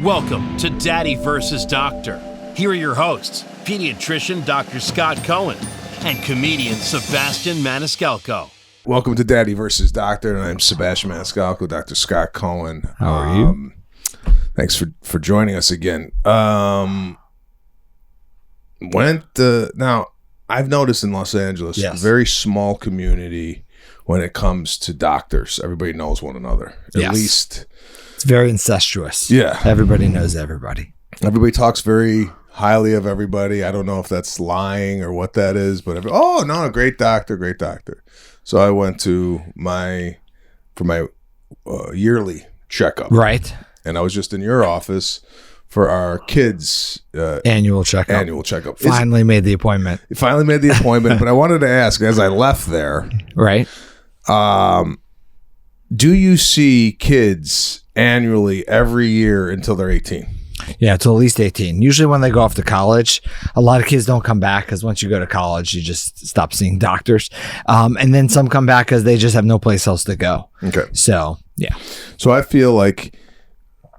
Welcome to Daddy vs. Doctor. Here are your hosts, pediatrician Dr. Scott Cohen and comedian Sebastian Maniscalco. Welcome to Daddy vs. Doctor, and I'm Sebastian Scott, Dr. Scott Cohen. How are you? Thanks for joining us again. Now, I've noticed in Los Angeles, a very small community when it comes to doctors. Everybody knows one another. At least. It's very incestuous. Yeah. Everybody knows everybody. Everybody talks very highly of everybody. I don't know if that's lying or what that is, but great doctor. So I went to my yearly checkup. Right. And I was just in your office for our kids' annual checkup. Finally made the appointment. But I wanted to ask, as I left there, right? Do you see kids annually every year until they're 18? Yeah, until at least 18. Usually when they go off to college, a lot of kids don't come back because once you go to college, you just stop seeing doctors. And then some come back because they just have no place else to go. Okay. So, yeah. So I feel like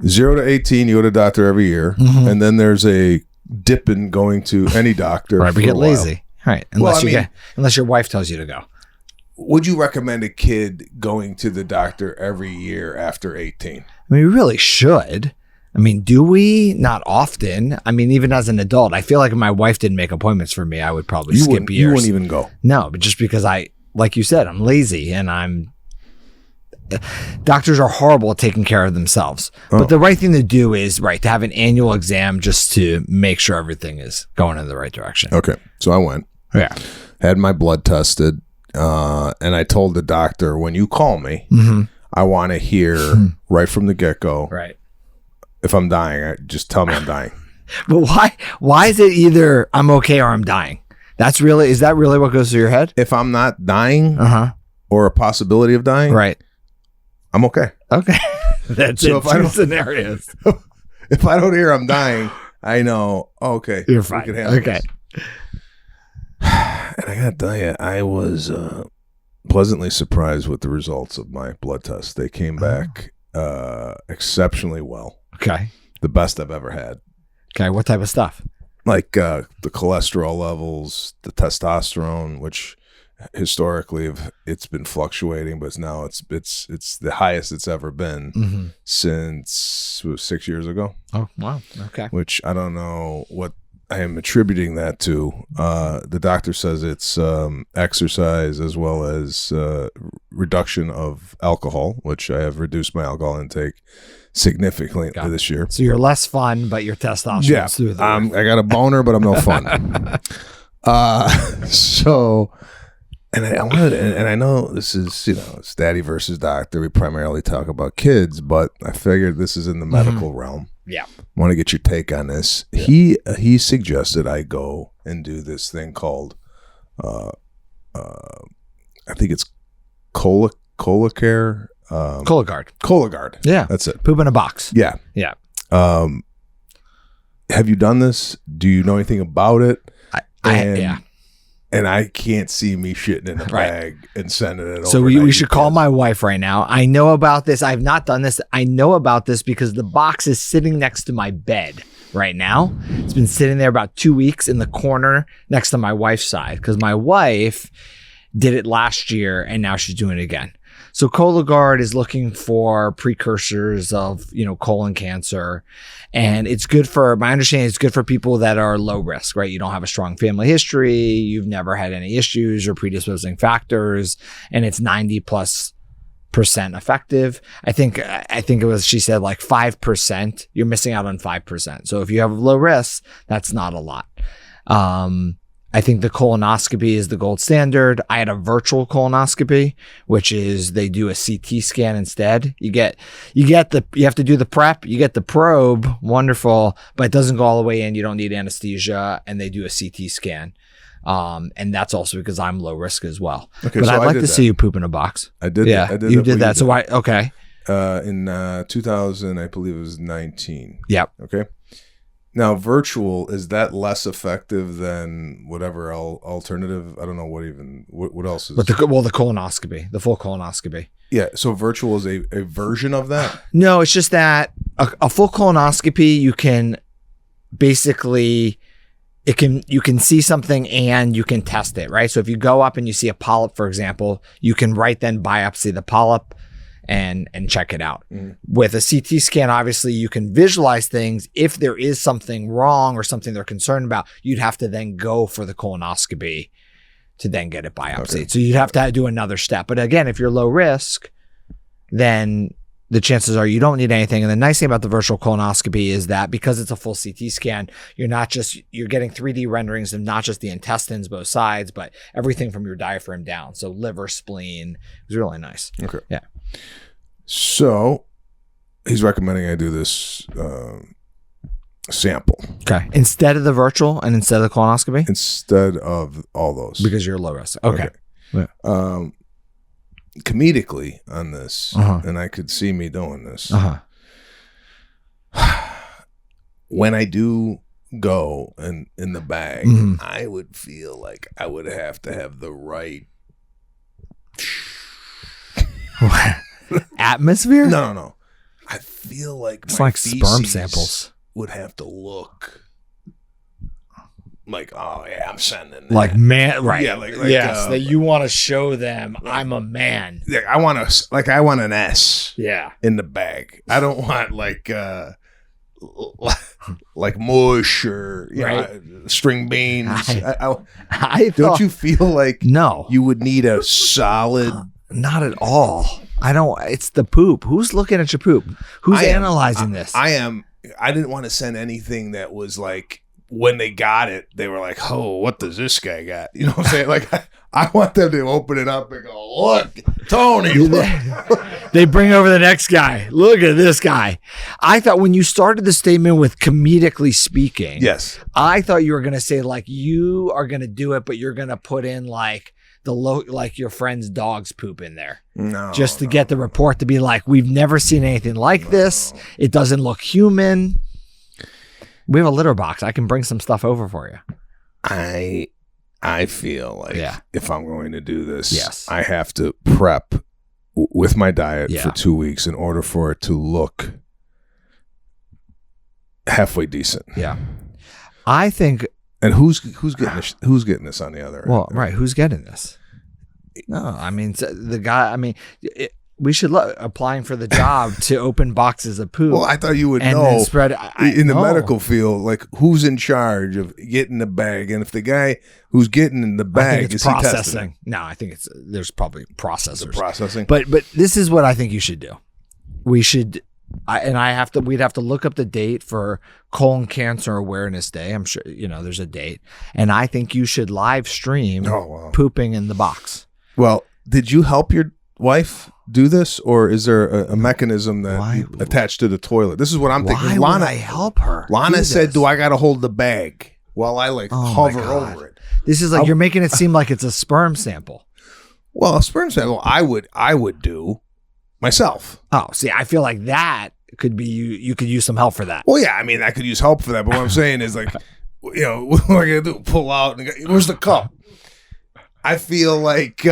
0 to 18, you go to doctor every year. Mm-hmm. And then there's a dip in going to any doctor. Right, but get lazy. Right. Unless your wife tells you to go. Would you recommend a kid going to the doctor every year after 18? I mean, we really should. I mean, do we? Not often. I mean, even as an adult, I feel like if my wife didn't make appointments for me, I would probably skip years. You wouldn't even go. No, but just because like you said, I'm lazy and doctors are horrible at taking care of themselves. Oh. But the right thing to do is, to have an annual exam just to make sure everything is going in the right direction. Okay. So I went. Yeah. Had my blood tested. And I told the doctor, when you call me, I want to hear right from the get-go. Right. If I'm dying, just tell me I'm dying. But why is it either I'm okay or I'm dying? Is that really what goes through your head? If I'm not dying or a possibility of dying, right, I'm okay. Okay. That's so two scenarios. If I don't hear I'm dying, I know, okay. You're fine. We can handle this. And I gotta tell you, I was pleasantly surprised with the results of my blood test. They came back exceptionally well. Okay. The best I've ever had. Okay. What type of stuff? Like the cholesterol levels, the testosterone, which historically it's been fluctuating, but now it's the highest it's ever been since 6 years ago. Oh, wow. Okay. Which I don't know what I am attributing that to. The doctor says it's exercise as well as reduction of alcohol, which I have reduced my alcohol intake significantly this year. So you're less fun, but your testosterone's through the roof. I got a boner, but I'm no fun. I know this is, it's Daddy versus Doctor. We primarily talk about kids, but I figured this is in the medical realm. Yeah. I want to get your take on this. Yeah. He suggested I go and do this thing called, I think it's Cologuard. Cologuard. Yeah. That's it. Poop in a box. Yeah. Yeah. Have you done this? Do you know anything about it? Yeah. And I can't see me shitting in a bag and sending it over. So we should call my wife right now. I know about this. I've not done this. I know about this because the box is sitting next to my bed right now. It's been sitting there about 2 weeks in the corner next to my wife's side because my wife did it last year and now she's doing it again. So Cologuard is looking for precursors of, colon cancer. And it's good for, my understanding, it's good for people that are low risk, right? You don't have a strong family history. You've never had any issues or predisposing factors. And it's 90+% effective. I think it was, she said like 5%. You're missing out on 5%. So if you have low risk, that's not a lot. I think the colonoscopy is the gold standard. I had a virtual colonoscopy, which is they do a CT scan instead. You have to do the prep, you get the probe, wonderful, but it doesn't go all the way in. You don't need anesthesia, and they do a CT scan. And that's also because I'm low risk as well. Okay, but I'd like to see you poop in a box. I did. Yeah, that. You did that. So why? Okay. In 2000, I believe it was 19. Yep. Okay. Now, virtual, is that less effective than whatever alternative? I don't know what else is. But the colonoscopy, the full colonoscopy. Yeah, so virtual is a version of that? No, it's just that a full colonoscopy, you can basically, you can see something and you can test it, right? So if you go up and you see a polyp, for example, you can right then biopsy the polyp and check it out. With a CT scan, obviously you can visualize things. If there is something wrong or something they're concerned about, you'd have to then go for the colonoscopy to then get it biopsied. Okay. So you'd have to do another step. But again, if you're low risk, then the chances are you don't need anything. And the nice thing about the virtual colonoscopy is that because it's a full CT scan, you're getting 3D renderings of not just the intestines, both sides, but everything from your diaphragm down. So liver, spleen. It was really nice. Okay. Yeah. So he's recommending I do this sample. Okay. Instead of the virtual and instead of the colonoscopy? Instead of all those. Because you're low risk. Okay. Yeah. Comedically on this, and I could see me doing this. When I do go in the bag, I would feel like I would have to have the right atmosphere. No. I feel like it's like sperm samples would have to look like, oh yeah, I'm sending that. Like man, right? Yeah, like yes, that you want to show them I'm a man. Yeah, I want an S. Yeah, in the bag. I don't want like mush or string beans. I don't you feel like no, you would need a solid? Not at all. I don't. It's the poop. Who's looking at your poop? Who's analyzing this? I am. I didn't want to send anything that was like, when they got it, they were like, oh, what does this guy got? You know what I'm saying? Like, I want them to open it up and go, look, Tony. Look. They bring over the next guy. Look at this guy. I thought when you started the statement with comedically speaking, yes, I thought you were going to say like you are going to do it, but you're going to put in like like your friend's dog's poop in there. No. Just to get the report to be like, we've never seen anything like this. It doesn't look human. We have a litter box. I can bring some stuff over for you. I feel like if I'm going to do this, yes, I have to prep with my diet for 2 weeks in order for it to look halfway decent. Yeah. I think. And who's getting this on the other end? Well, right. Who's getting this? No, I mean, the guy, I mean, we should look applying for the job to open boxes of poop. Well, I thought you would and know then spread in the medical field, like who's in charge of getting the bag, and if the guy who's getting in the bag is processing. No, I think there's probably processors. Processing. But this is what I think you should do. We should, we'd have to look up the date for Colon Cancer Awareness Day. I'm sure there's a date, and I think you should live stream pooping in the box. Well, did you help your wife do this, or is there a mechanism that attached to the toilet? This is what I'm thinking. Why would I help her? Lana said, "Do I got to hold the bag while I hover over it?" This is like you're making it seem like it's a sperm sample. Well, a sperm sample, I would do myself. Oh, see, I feel like that could be you could use some help for that. Well, yeah, I mean, I could use help for that, but what I'm saying is like, what am I gonna do? Pull out and where's the cup? I feel like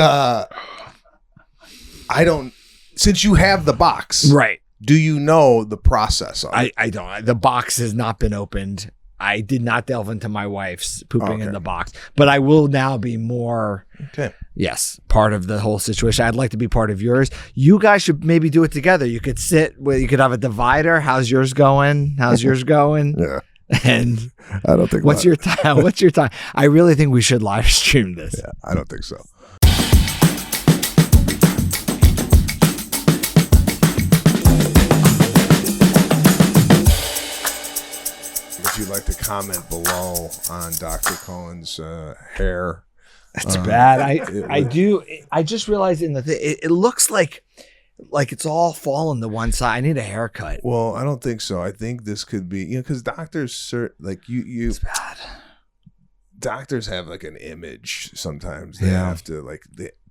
I don't. Since you have the box, right? Do you know the process of it? I don't. The box has not been opened. I did not delve into my wife's pooping in the box, but I will now be more. Okay. Yes, part of the whole situation. I'd like to be part of yours. You guys should maybe do it together. You could you could have a divider. How's yours going? How's yours going? Yeah. And I don't think. What's your time? What's your time? I really think we should live stream this. Yeah, I don't think so. If you'd like to comment below on Dr. Cohen's hair. That's bad. I do. I just realized in the thing, it looks like it's all fallen to one side. I need a haircut. Well, I don't think so. I think this could be, because doctors, It's bad. Doctors have like an image sometimes. They have to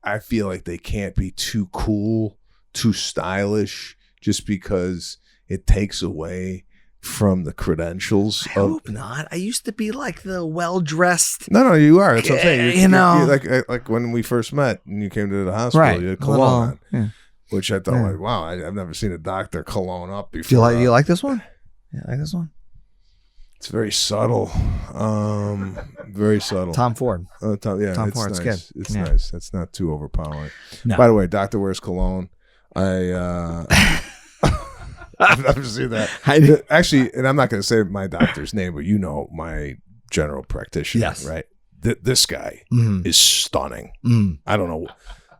I feel like they can't be too cool, too stylish, just because it takes away from the credentials I of. hope not. I used to be like the well-dressed. No, you are. That's what I'm saying. You like when we first met and you came to the hospital, Right. you had cologne on, Yeah. which I thought, Yeah. like, wow, I've never seen a doctor cologne up before. Do you like this one? Yeah, like this one? It's very subtle. Very subtle. Tom Ford. Tom Ford, it's it's nice. good. It's Yeah. nice. That's not too overpowering. No. By the way, doctor wears cologne. I've never seen that. Actually, and I'm not going to say my doctor's name, but you know my general practitioner, Yes. right? This guy is stunning. I don't know.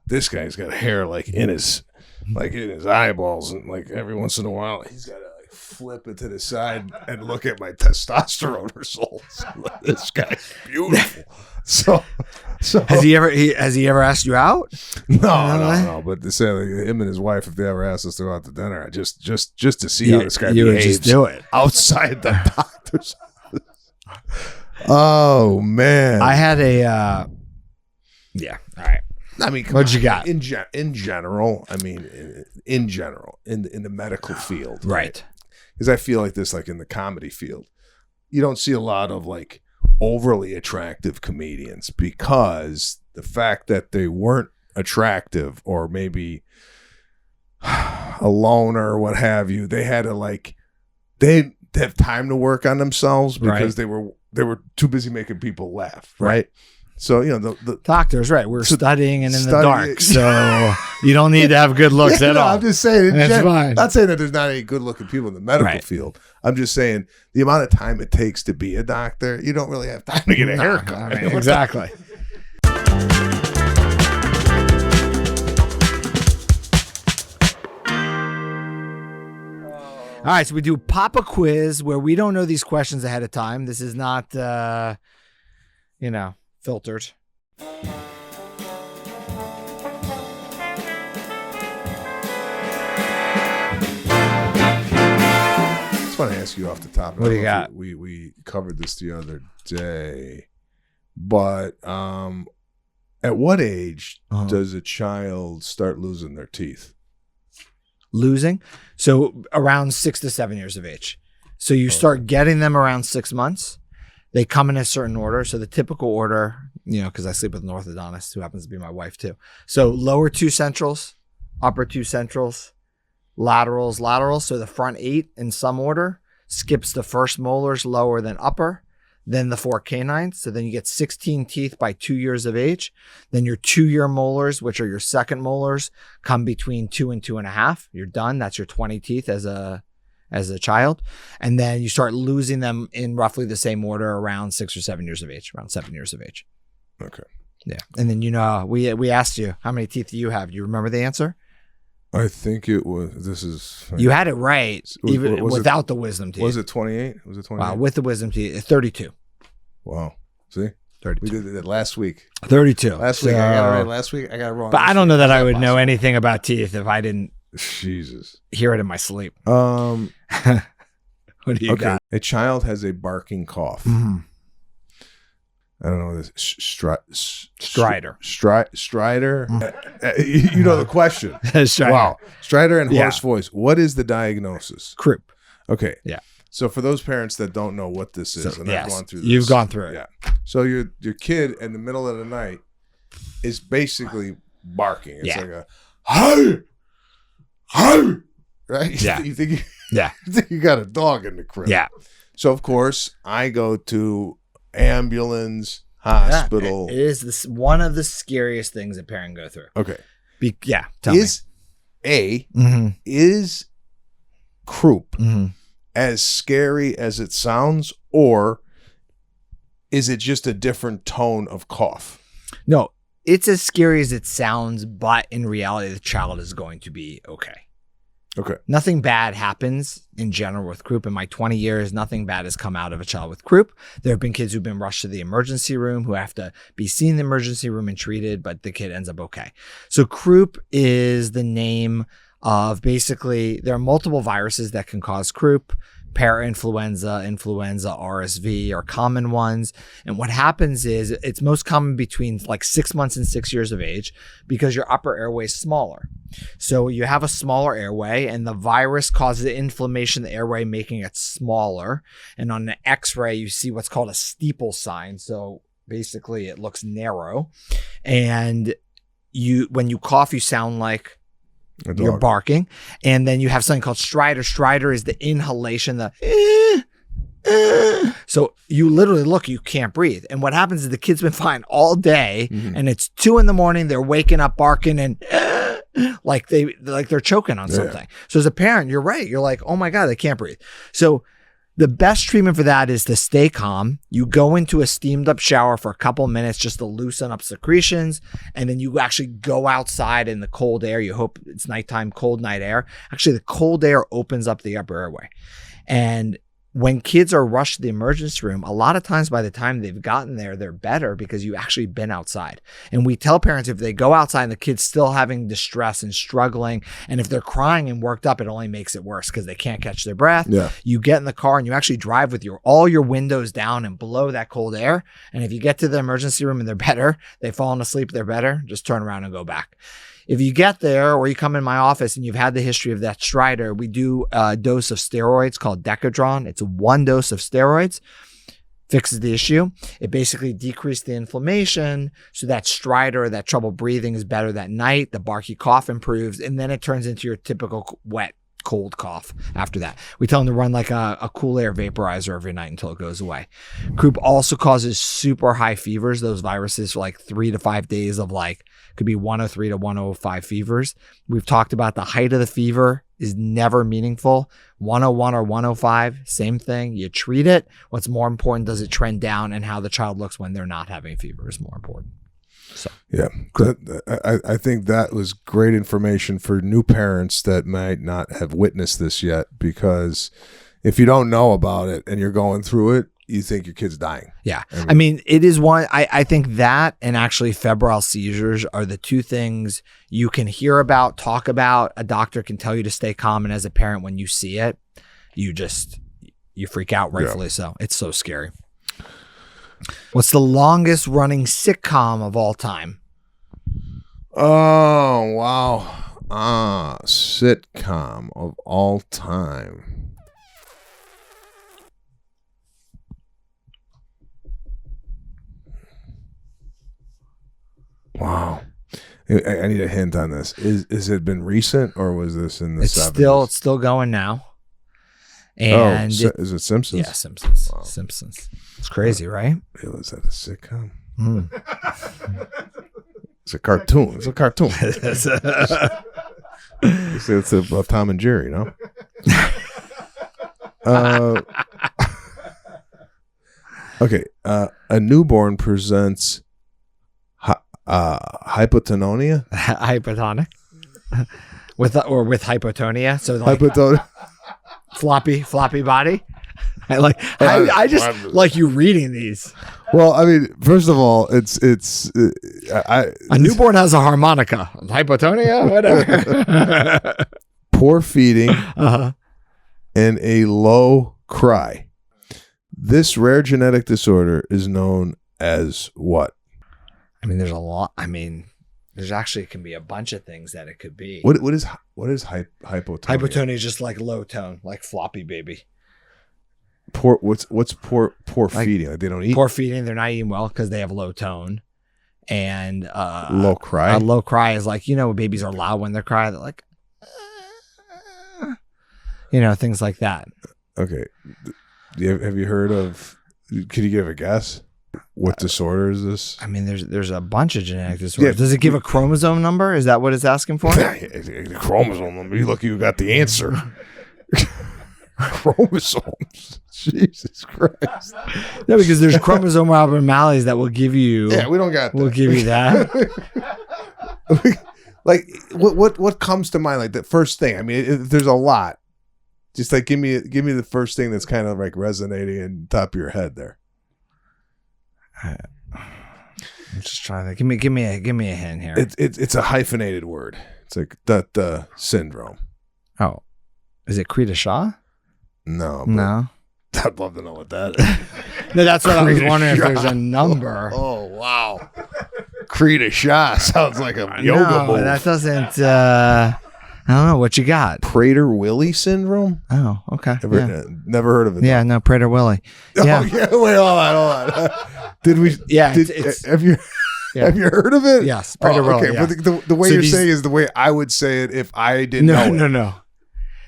This guy's got hair like in his eyeballs, and like every once in a while he's got to like flip it to the side and look at my testosterone results. This guy's beautiful. So Has he ever asked you out? No. But to say like, him and his wife, if they ever asked us to go out to dinner, just to see how this guy you would behaves, just do it outside the doctor's office. Oh man, I had a yeah. All right. I mean, What'd you got? in general? I mean, in general, in the medical field, Right. Because I feel like this, like in the comedy field, you don't see a lot of like overly attractive comedians because the fact that they weren't attractive or maybe a loner or what have you, they had to like they have time to work on themselves because they were too busy making people laugh, right? So the Doctors, right? We're studying and in the studying. dark, so you don't need to have good looks at all. I'm just saying. That's fine. Not saying that there's not any good-looking people in the medical field. I'm just saying the amount of time it takes to be a doctor, you don't really have time to get a haircut. I mean, exactly. All right, so we do pop a quiz where we don't know these questions ahead of time. This is not, filtered. I just want to ask you off the top. What do you got? We covered this the other day, but at what age does a child start losing their teeth? Losing? So around 6 to 7 years of age. So you start getting them around 6 months. They come in a certain order. So the typical order, because I sleep with an orthodontist who happens to be my wife too. So lower 2 centrals, upper 2 centrals, laterals. So the front 8 in some order, skips the first molars lower than upper, then the 4 canines. So then you get 16 teeth by 2 years of age. Then your 2-year molars, which are your second molars, come between 2 and 2.5. You're done. That's your 20 teeth as a child. And then you start losing them in roughly the same order around 6 or 7 years of age, around 7 years of age. Okay. Yeah. And then, we asked you, how many teeth do you have? Do you remember the answer? I think it was, You had it right, even was without the wisdom teeth. Was it 28? Was it 28? Wow, with the wisdom teeth, 32. Wow. See? 32. We did it last week. 32. Last week, I got it right. Last week, I got it wrong. But I don't know that I would know anything about teeth if I didn't Jesus. hear it in my sleep. What What do you got? A child has a barking cough. Mm-hmm. I don't know this. Strider. Strider. You know the question. Strider. Wow. Strider and hoarse Yeah. voice. What is the diagnosis? Croup. Okay. Yeah. So for those parents that don't know what this is, and I've yes, gone through this. you've gone through it. Yeah. So your kid in the middle of the night is basically barking. It's like a hey, hey, right? Yeah. You think Yeah. you got a dog in the crib. Yeah. So of course I go to ambulance, hospital. It is one of the scariest things a parent go through. Okay. Tell me. Is croup Mm-hmm. as scary as it sounds, or is it just a different tone of cough? No, it's as scary as it sounds, but in reality, the child is going to be okay. Okay. Nothing bad happens in general with croup. In my 20 years, nothing bad has come out of a child with croup. There have been kids who've been rushed to the emergency room who have to be seen in the emergency room and treated, but the kid ends up okay. So croup is the name of basically, there are multiple viruses that can cause croup. parainfluenza, influenza, RSV are common ones. And what happens is it's most common between like 6 months and 6 years of age because your upper airway is smaller. So you have a smaller airway and the virus causes inflammation in the airway, making it smaller. And on the X-ray, you see what's called a steeple sign. So basically it looks narrow. And when you cough, you sound like you're barking. And then you have something called stridor. Stridor is the inhalation, so you literally look, you can't breathe. And what happens is the kid's been fine all day and it's 2 a.m. They're waking up barking and like they're choking on something. So as a parent, you're right. You're like, oh my God, they can't breathe. So the best treatment for that is to stay calm. You go into a steamed up shower for a couple minutes just to loosen up secretions. And then you actually go outside in the cold air. You hope it's nighttime, cold night air. Actually, the cold air opens up the upper airway. And when kids are rushed to the emergency room, a lot of times by the time they've gotten there, they're better because you've actually been outside. And we tell parents if they go outside and the kid's still having distress and struggling, and if they're crying and worked up, it only makes it worse because they can't catch their breath. Yeah. You get in the car and you actually drive with all your windows down and blow that cold air. And if you get to the emergency room and they're better, they've fallen asleep, they're better, just turn around and go back. If you get there or you come in my office and you've had the history of that stridor, we do a dose of steroids called Detector. It's 1 dose of steroids, fixes the issue. It basically decreases the inflammation so that stridor, that trouble breathing is better that night. The barky cough improves, and then it turns into your typical wet, cold cough after that. We tell them to run like a cool air vaporizer every night until it goes away. Croup also causes super high fevers. Those viruses for like 3 to 5 days of could be 103 to 105 fevers. We've talked about the height of the fever is never meaningful. 101 or 105, same thing. You treat it. What's more important, does it trend down, and how the child looks when they're not having fever is more important. So yeah, I think that was great information for new parents that might not have witnessed this yet, because if you don't know about it and you're going through it, you think your kid's dying. Yeah. I mean, it is one, I think that and actually febrile seizures are the two things you can hear about, talk about. A doctor can tell you to stay calm. And as a parent, when you see it, you freak out, rightfully so. It's so scary. What's the longest running sitcom of all time? Oh, wow. Sitcom of all time. Wow. I need a hint on this. Is it been recent or was this in the 70s? It's still going now. And is it Simpsons? Yeah, Simpsons. Wow. Simpsons. It's crazy, right? Is that a sitcom? It's a cartoon. It's a cartoon. It's about Tom and Jerry, no? Okay. A newborn presents hypotonia. Hypotonic. with hypotonia. So hypotonia. Floppy body. I just like you reading these. Well, I mean, first of all, it's a newborn has a harmonica. Hypotonia, whatever. Poor feeding and a low cry. This rare genetic disorder is known as what? I mean, there's a lot. I mean, there's actually can be a bunch of things that it could be. What is hypotonia? Hypotonia is just like low tone, like floppy baby. Poor. What's poor feeding? Like they don't eat. Poor feeding. They're not eating well because they have low tone, and low cry. A low cry is like, babies are loud when they're crying. They're like, things like that. Okay. Have you heard of? Could you give a guess? What disorder is this? I mean, there's a bunch of genetic disorders. Yeah. Does it give a chromosome number? Is that what it's asking for? The chromosome number. You lucky you got the answer. Chromosomes. Jesus Christ. No, because there's chromosome abnormalities that will give you. Yeah, we don't got that. We'll give you that. Like, what comes to mind? Like the first thing. I mean, there's a lot. Just like give me the first thing that's kind of like resonating in the top of your head there. I'm just trying to give me a hint here. It's a hyphenated word. It's like the syndrome. Oh, is it Krita Shaw? No. But No. I'd love to know what that is. No, that's what I was wondering if Shah. there's a number. Oh, wow. Krita Shah sounds like a yoga move. That doesn't. I don't know what you got. Prader-Willi syndrome? Oh, okay. Never heard of it. Yeah, no, Prader-Willi. Yeah. Oh, yeah. Wait, hold on. Did we? Yeah. Have you heard of it? Yes. Prader-Willi. Okay, yeah. but the way you're saying is the way I would say it if I didn't know it.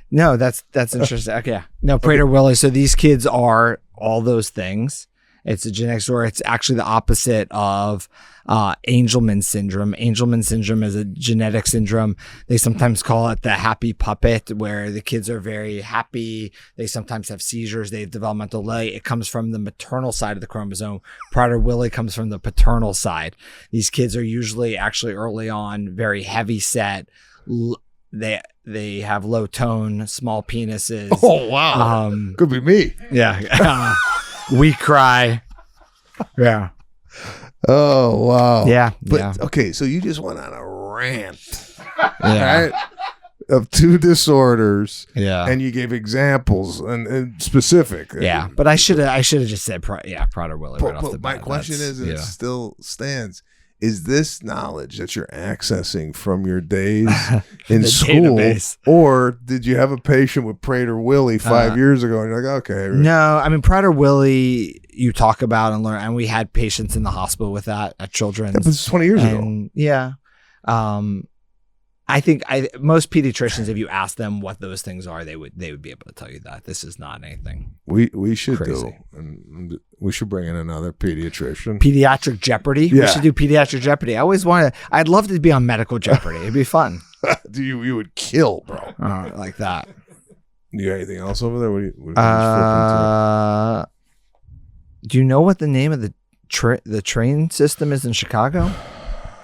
No, that's interesting. Okay, yeah. No, Prader-Willi. So these kids are all those things. It's a genetic disorder. It's actually the opposite of Angelman syndrome. Angelman syndrome is a genetic syndrome. They sometimes call it the happy puppet, where the kids are very happy. They sometimes have seizures. They have developmental delay. It comes from the maternal side of the chromosome. Prader-Willi comes from the paternal side. These kids are usually actually early on very heavy set. They have low tone, small penises. Oh, wow. Could be me. Yeah. We cry. Yeah. Oh, wow. Yeah. But, okay, so you just went on a rant. Yeah. Right? Of two disorders. Yeah. And you gave examples and specific. Yeah. But I should have just said, Prader-Willi right off the bat. My question is, and it still stands, is this knowledge that you're accessing from your days in school, database. Or did you have a patient with Prader-Willi 5 years ago and you're like, okay. No, I mean, Prader-Willi you talk about and learn, and we had patients in the hospital with that at Children's. That was 20 years ago. Yeah. I think most pediatricians, if you ask them what those things are, they would be able to tell you that this is not anything. We should crazy. do. And we should bring in another pediatrician. Pediatric Jeopardy. Yeah. We should do Pediatric Jeopardy. I'd love to be on Medical Jeopardy. It'd be fun. You would kill, bro. Like that. You got anything else over there? What are you do you know what the name of the train system is in Chicago?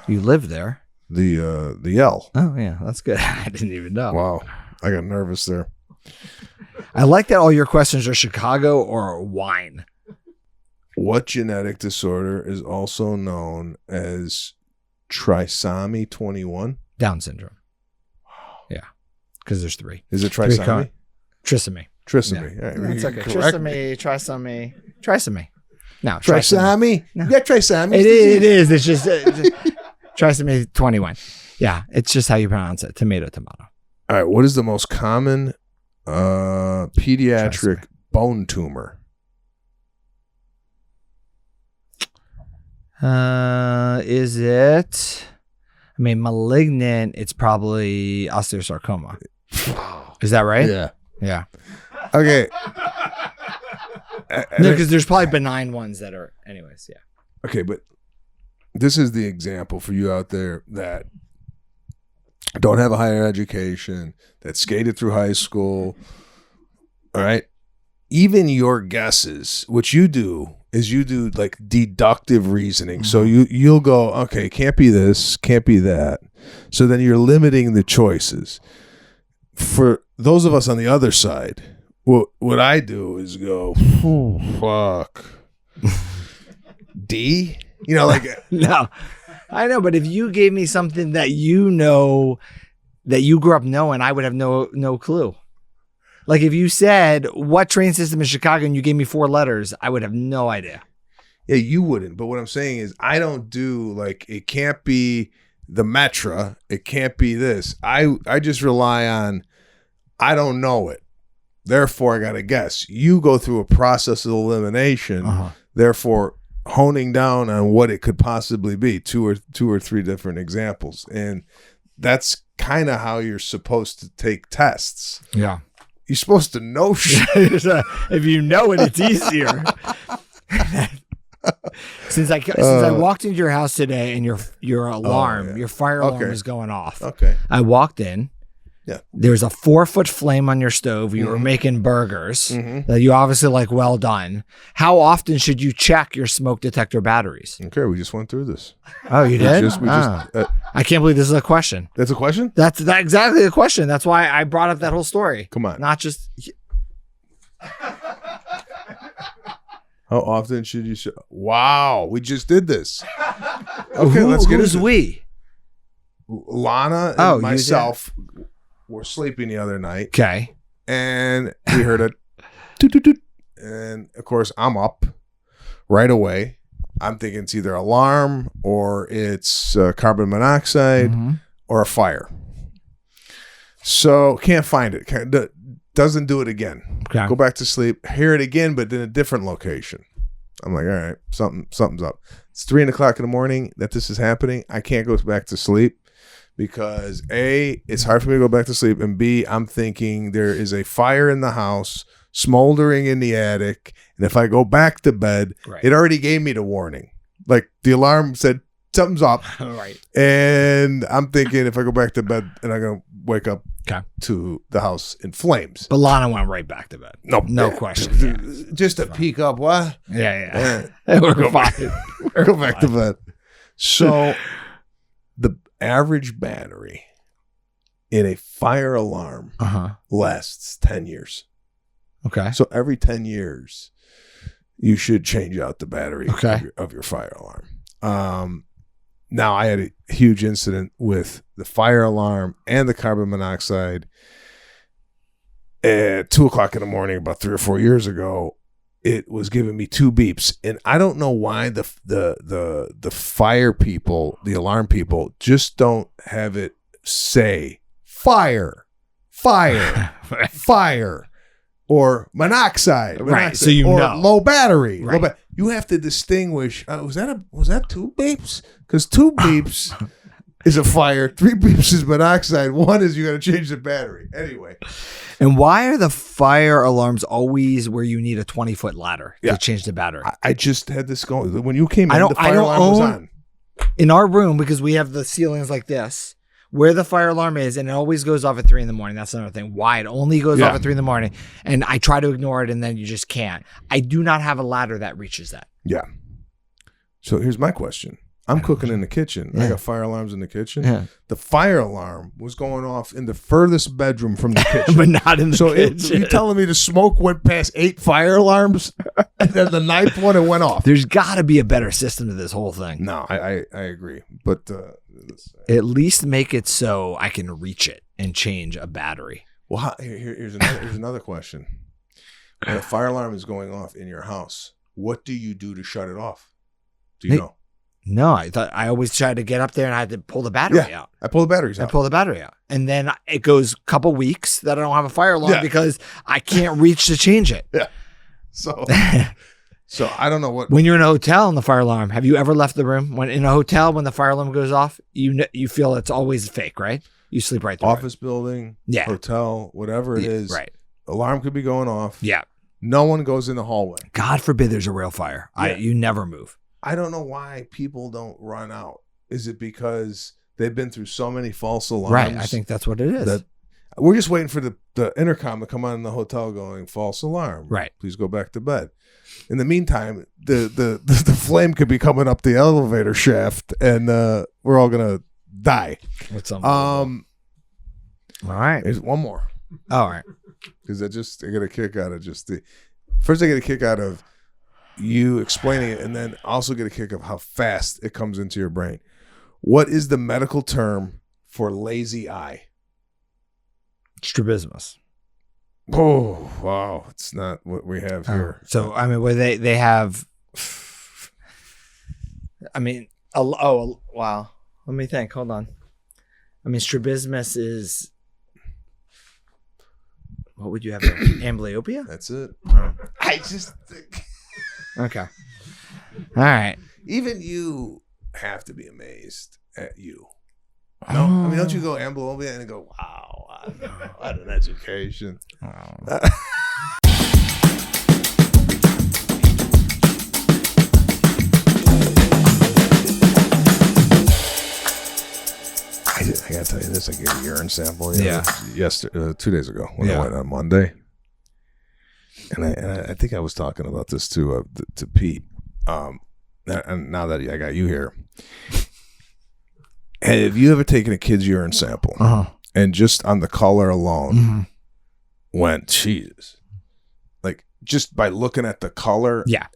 You live there. The L. Oh yeah, that's good. I didn't even know. Wow, I got nervous there. I like that all your questions are Chicago or wine. What genetic disorder is also known as trisomy 21? Down syndrome. Yeah, because there's 3. Is it trisomy? Trisomy. Trisomy. Yeah. Right, That's okay. Trisomy. No. Trisomy? No. Yeah, trisomy. It is. It's just trisomy 21. Yeah, it's just how you pronounce it. Tomato. All right. What is the most common pediatric bone tumor? Is it? I mean, malignant. It's probably osteosarcoma. Is that right? Yeah. Yeah. Okay. No, because there's probably benign ones that are. Anyways, yeah. Okay, but this is the example for you out there that don't have a higher education, that skated through high school. All right. Even your guesses, what you do is you do like deductive reasoning. Mm-hmm. So you'll go, okay, can't be this, can't be that. So then you're limiting the choices. For those of us on the other side, what I do is go, fuck. D? You know, like no, I know, but if you gave me something that you know that you grew up knowing, I would have no clue. Like if you said what train system is Chicago and you gave me 4 letters, I would have no idea. Yeah, you wouldn't. But what I'm saying is I don't do like it can't be the Metra, it can't be this. I just rely on I don't know it. Therefore I gotta guess. You go through a process of elimination, therefore honing down on what it could possibly be, two or three different examples. And that's kind of how you're supposed to take tests. Yeah. You're supposed to know shit. If you know it, it's easier. Since I walked into your house today and your alarm, your fire alarm is going off. Okay. I walked in. Yeah. There's a 4-foot flame on your stove. You were making burgers that you obviously like well done. How often should you check your smoke detector batteries? Okay, we just went through this. Oh, you did? I can't believe this is a question. That's a question? That's exactly the question. That's why I brought up that whole story. Come on. Not just... How often should you... Wow, we just did this. Okay, let's get who's we? Lana and myself were sleeping the other night. Okay. And we heard And of course, I'm up right away. I'm thinking it's either alarm or it's carbon monoxide or a fire. So can't find it. Doesn't do it again. Okay. Go back to sleep. Hear it again, but in a different location. I'm like, all right, something's up. It's 3:00 in the morning that this is happening. I can't go back to sleep because A, it's hard for me to go back to sleep, and B, I'm thinking there is a fire in the house, smoldering in the attic, and if I go back to bed, it already gave me the warning. Like the alarm said something's up. Right. And I'm thinking if I go back to bed and I'm gonna wake up to the house in flames. But Lana went right back to bed. No question. Yeah. Just to peek up, what? Yeah. We're go back to bed. So the average battery in a fire alarm lasts 10 years. Okay. So every 10 years, you should change out the battery of your fire alarm. Now, I had a huge incident with the fire alarm and the carbon monoxide at 2:00 in the morning about 3 or 4 years ago. It was giving me 2 beeps, and I don't know why the fire people, the alarm people, just don't have it say fire, fire. Or monoxide, right? So or know low battery. Right. You have to distinguish. Was that 2 beeps? Because 2 beeps is a fire, 3 beeps is monoxide. 1 is you got to change the battery. Anyway. And why are the fire alarms always where you need a 20-foot ladder to change the battery? I just had this going when you came in. The fire alarm was on in our room because we have the ceilings like this. Where the fire alarm is, and it always goes off at 3 a.m. That's another thing. Why it only goes off at 3 a.m. And I try to ignore it, and then you just can't. I do not have a ladder that reaches that. Yeah. So here's my question. I'm cooking in the kitchen. I got fire alarms in the kitchen. Yeah. The fire alarm was going off in the furthest bedroom from the kitchen. But not in the kitchen. So you're telling me the smoke went past 8 fire alarms, and then the 9th one, it went off. There's got to be a better system to this whole thing. No, I agree. But at least make it so I can reach it and change a battery. Well, here's another question. When a fire alarm is going off in your house, what do you do to shut it off? Do you know? No, I always tried to get up there and I had to pull the battery out. I pull the batteries out. I pull the battery out. And then it goes a couple weeks that I don't have a fire alarm because I can't reach to change it. Yeah. So I don't know what. When you're in a hotel and the fire alarm, have you ever left the room? When in a hotel, when the fire alarm goes off, you feel it's always fake, right? You sleep right through Office building, hotel, whatever it is. Right. Alarm could be going off. Yeah. No one goes in the hallway. God forbid there's a real fire. Yeah. You never move. I don't know why people don't run out. Is it because they've been through so many false alarms? Right. I think that's what it is. That we're just waiting for the intercom to come on in the hotel going, false alarm. Right. Please go back to bed. In the meantime, the flame could be coming up the elevator shaft and we're all going to die. What's all right. There's one more. All right. Because I get a kick out of first I get a kick out of you explaining it, and then also get a kick of how fast it comes into your brain. What is the medical term for lazy eye? Strabismus. Oh, wow. It's not what we have here. So, I mean, where they have, I mean, wow. Let me think. Hold on. I mean, strabismus is, what would you have there? Amblyopia? That's it. I just think. Okay. All right. Even you have to be amazed at you. No, I mean, don't you go amblyopia and go, wow, I had an education. I gotta tell you this. I gave a urine sample. Yesterday, 2 days ago when I went on Monday. And I think I was talking about this to Pete. And now that I got you here, have you ever taken a kid's urine sample and just on the color alone went, Jesus, like just by looking at the color? Yeah.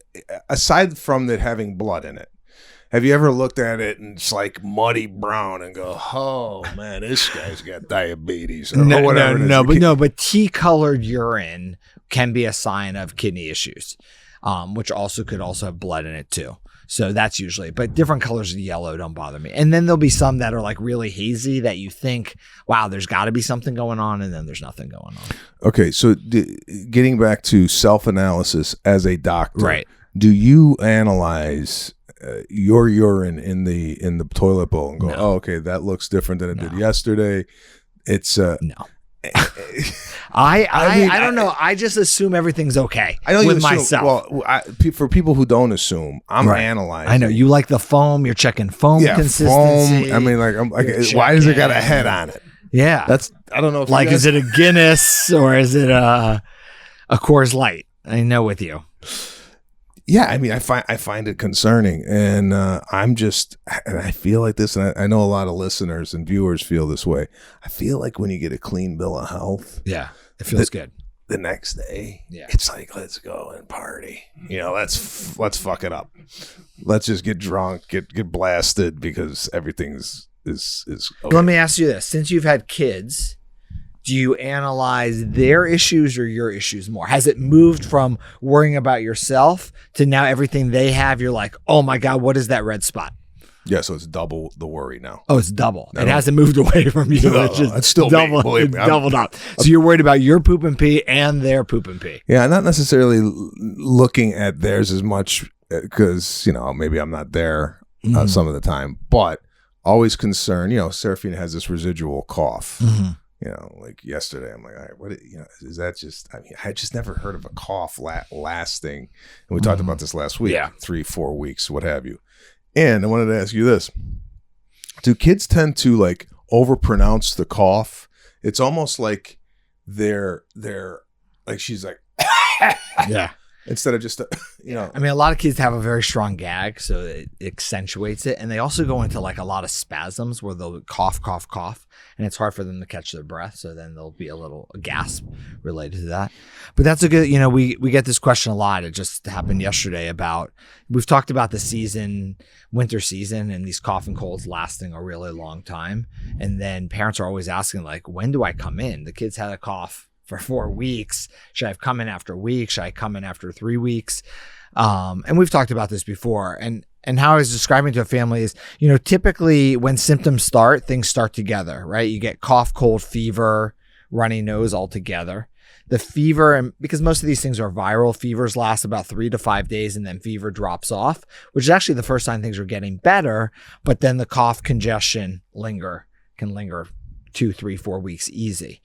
Aside from it having blood in it, have you ever looked at it and it's like muddy brown and go, oh man, this guy's got diabetes or whatever? But tea-colored urine can be a sign of kidney issues, which also could also have blood in it too. So that's usually, but different colors of yellow don't bother me. And then there'll be some that are like really hazy that you think, wow, there's got to be something going on. And then there's nothing going on. Okay. So getting back to self-analysis as a doctor, Right. Do you analyze your urine in the toilet bowl and go, oh, okay, that looks different than it did yesterday? It's no. I don't know. I just assume everything's okay with myself. Well, for people who don't assume, I'm analyzing. I know you like the foam. You're checking foam consistency. Foam. I mean, why does it got a head on it? Yeah, I don't know. If is it a Guinness or is it a Coors Light? I know with you. Yeah, I mean, I find it concerning, and I feel like this, and I know a lot of listeners and viewers feel this way. I feel like when you get a clean bill of health, yeah, it feels good. The next day, it's like, let's go and party. Let's fuck it up. Let's just get drunk, get blasted because everything's is. Okay. Let me ask you this: since you've had kids, do you analyze their issues or your issues more? Has it moved from worrying about yourself to now everything they have, you're like, oh my God, what is that red spot? Yeah, so it's double the worry now. Oh, it's double. It hasn't moved away from you. No, it's still double, it's doubled up. So you're worried about your poop and pee and their poop and pee. Yeah, not necessarily looking at theirs as much because, maybe I'm not there some of the time, but always concerned. Serafina has this residual cough. Mm-hmm. Like yesterday, I'm like, all right, what, is that just, I just never heard of a cough lasting. And we talked about this last week, 3-4 weeks, what have you. And I wanted to ask you this. Do kids tend to like overpronounce the cough? It's almost like they're like, she's like, yeah. Instead of just, I mean, a lot of kids have a very strong gag, so it accentuates it. And they also go into like a lot of spasms where they'll cough, and it's hard for them to catch their breath. So then there'll be a gasp related to that. But that's a good, we get this question a lot. It just happened yesterday we've talked about the winter season, and these cough and colds lasting a really long time. And then parents are always asking like, when do I come in? The kids had a cough for 4 weeks. Should I have come in after a week? Should I come in after 3 weeks? And we've talked about this before. And how I was describing to a family is, typically when symptoms start, things start together, right? You get cough, cold, fever, runny nose all together. The fever, and because most of these things are viral, fevers last about 3 to 5 days and then fever drops off, which is actually the first sign things are getting better. But then the cough, congestion can linger 2, 3, 4 weeks easy.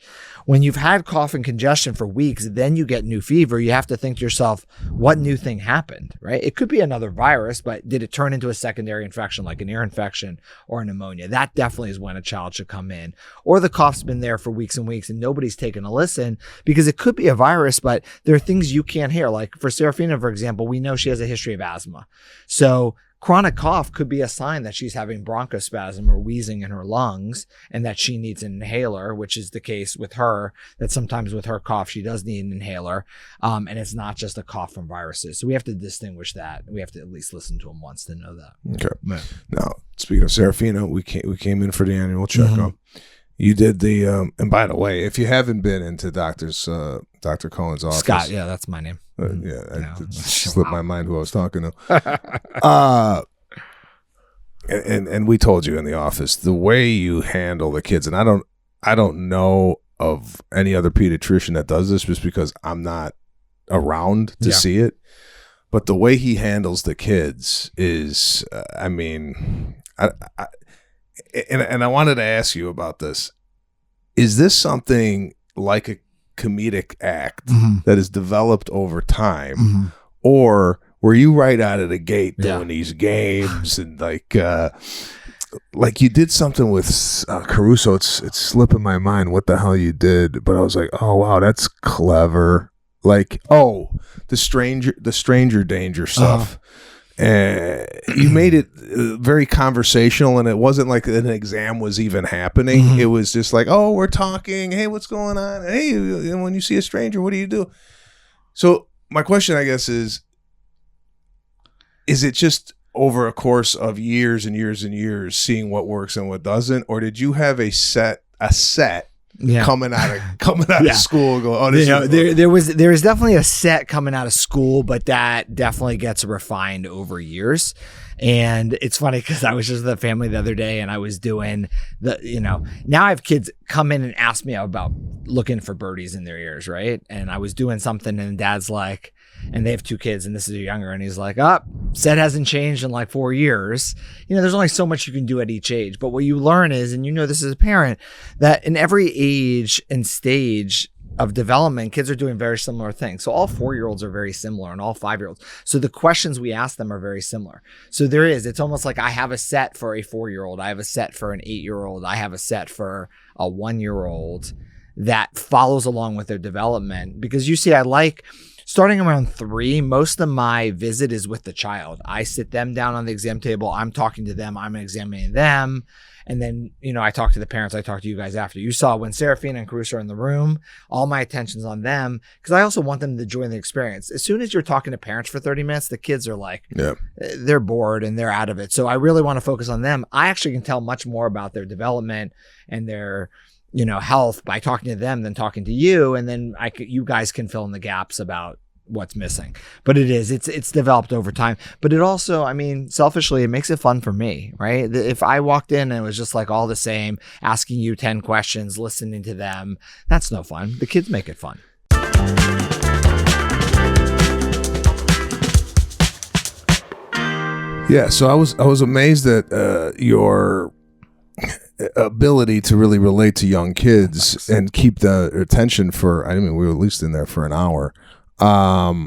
When you've had cough and congestion for weeks, then you get new fever. You have to think to yourself, what new thing happened, right? It could be another virus, but did it turn into a secondary infection like an ear infection or a pneumonia? That definitely is when a child should come in. Or the cough's been there for weeks and weeks and nobody's taken a listen, because it could be a virus, but there are things you can't hear. Like for Serafina, for example, we know she has a history of asthma. So chronic cough could be a sign that she's having bronchospasm or wheezing in her lungs and that she needs an inhaler, which is the case with her, that sometimes with her cough, she does need an inhaler. And it's not just a cough from viruses. So we have to distinguish that. We have to at least listen to them once to know that. Okay. Yeah. Now, speaking of Serafina, we came in for the annual checkup. Mm-hmm. You did the, and by the way, if you haven't been into Dr. Cohen's office. Scott, yeah, that's my name. It slipped my mind who I was talking to. And we told you in the office, the way you handle the kids, and I don't know of any other pediatrician that does this just because I'm not around to see it. But the way he handles the kids is, I wanted to ask you about this. Is this something like a comedic act that is developed over time, or were you right out of the gate doing these games and like you did something with Caruso? It's slipping my mind what the hell you did, but I was like, oh wow, that's clever. Like, oh, the stranger danger stuff. You made it very conversational, and it wasn't like an exam was even happening. It was just like, oh, we're talking. Hey, what's going on? Hey, when you see a stranger, what do you do? So my question, I guess, is it just over a course of years and years and years seeing what works and what doesn't, or did you have a set coming out of school. Going, oh, this there was definitely a set coming out of school, but that definitely gets refined over years. And it's funny because I was just with a family the other day and I was doing now I have kids come in and ask me about looking for birdies in their ears, right? And I was doing something and dad's like, and they have 2 kids and this is younger, and he's like, set hasn't changed in like 4 years. There's only so much you can do at each age. But what you learn is, and this as a parent, that in every age and stage of development, kids are doing very similar things. So all 4-year-olds are very similar and all 5-year-olds. So the questions we ask them are very similar. So it's almost like I have a set for a 4-year-old. I have a set for an 8-year-old. I have a set for a 1-year-old that follows along with their development. Because you see, I like starting around 3, most of my visit is with the child. I sit them down on the exam table. I'm talking to them. I'm examining them. And then, I talk to the parents. I talk to you guys after. You saw when Serafina and Caruso are in the room, all my attention's on them because I also want them to join the experience. As soon as you're talking to parents for 30 minutes, the kids are like, they're bored and they're out of it. So I really want to focus on them. I actually can tell much more about their development and their health by talking to them than talking to you. And then you guys can fill in the gaps about what's missing. But it's developed over time. But it also, selfishly, it makes it fun for me, right? If I walked in and it was just like all the same, asking you 10 questions, listening to them, that's no fun. The kids make it fun. Yeah, so I was amazed at your ability to really relate to young kids and keep the attention for, we were at least in there for an hour. Now,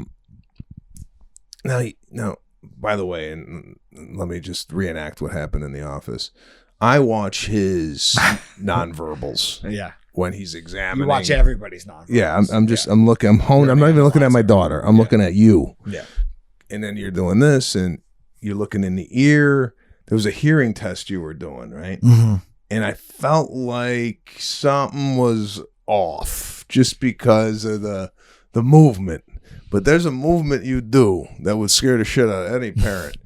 by the way, and let me just reenact what happened in the office. I watch his nonverbals. Yeah. When he's examining. You watch everybody's nonverbals. Yeah. I'm looking, I'm not even looking at my daughter. I'm looking at you. Yeah. And then you're doing this and you're looking in the ear. There was a hearing test you were doing, right? Mm-hmm. And I felt like something was off just because of the movement. But there's a movement you do that would scare the shit out of any parent.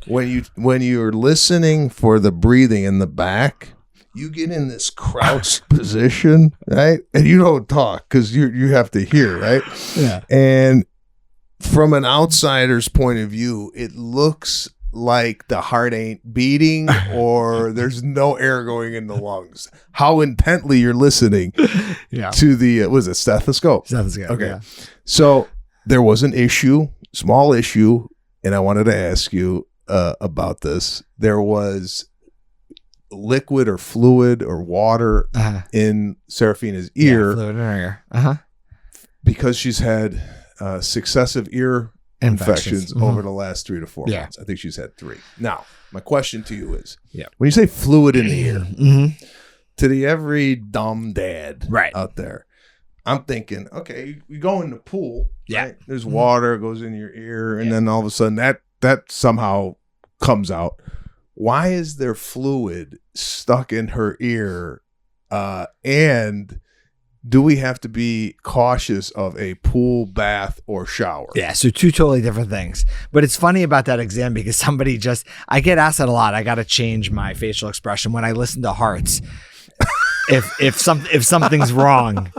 When you're listening for the breathing in the back, you get in this crouched position, right? And you don't talk because you have to hear, right? Yeah. And from an outsider's point of view, it looks like the heart ain't beating or there's no air going in the lungs. How intently you're listening to the was it stethoscope? Stethoscope. Okay. Yeah. So there was an issue, small issue, and I wanted to ask you about this. There was liquid or fluid or water in Serafina's ear. Yeah, fluid in her ear. Because she's had successive ear infections over the last 3 to 4 months. I think she's had 3. Now, my question to you is, when you say fluid in the ear, to the every dumb dad out there, I'm thinking, okay, you go in the pool, right? There's water goes in your ear, and then all of a sudden that somehow comes out. Why is there fluid stuck in her ear? And do we have to be cautious of a pool, bath, or shower? Yeah, so 2 totally different things. But it's funny about that exam because I get asked that a lot. I got to change my facial expression when I listen to hearts. if something's wrong.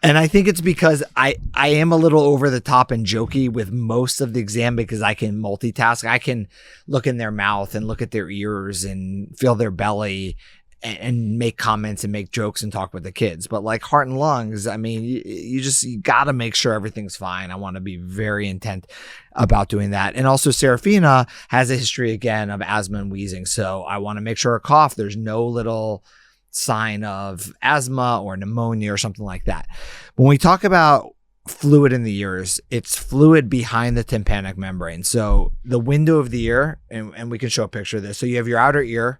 And I think it's because I am a little over the top and jokey with most of the exam because I can multitask. I can look in their mouth and look at their ears and feel their belly and make comments and make jokes and talk with the kids. But like heart and lungs, you got to make sure everything's fine. I want to be very intent about doing that. And also Serafina has a history again of asthma and wheezing. So I want to make sure her cough, there's no little sign of asthma or pneumonia or something like that. When we talk about fluid in the ears, it's fluid behind the tympanic membrane. So the window of the ear, and we can show a picture of this. So you have your outer ear,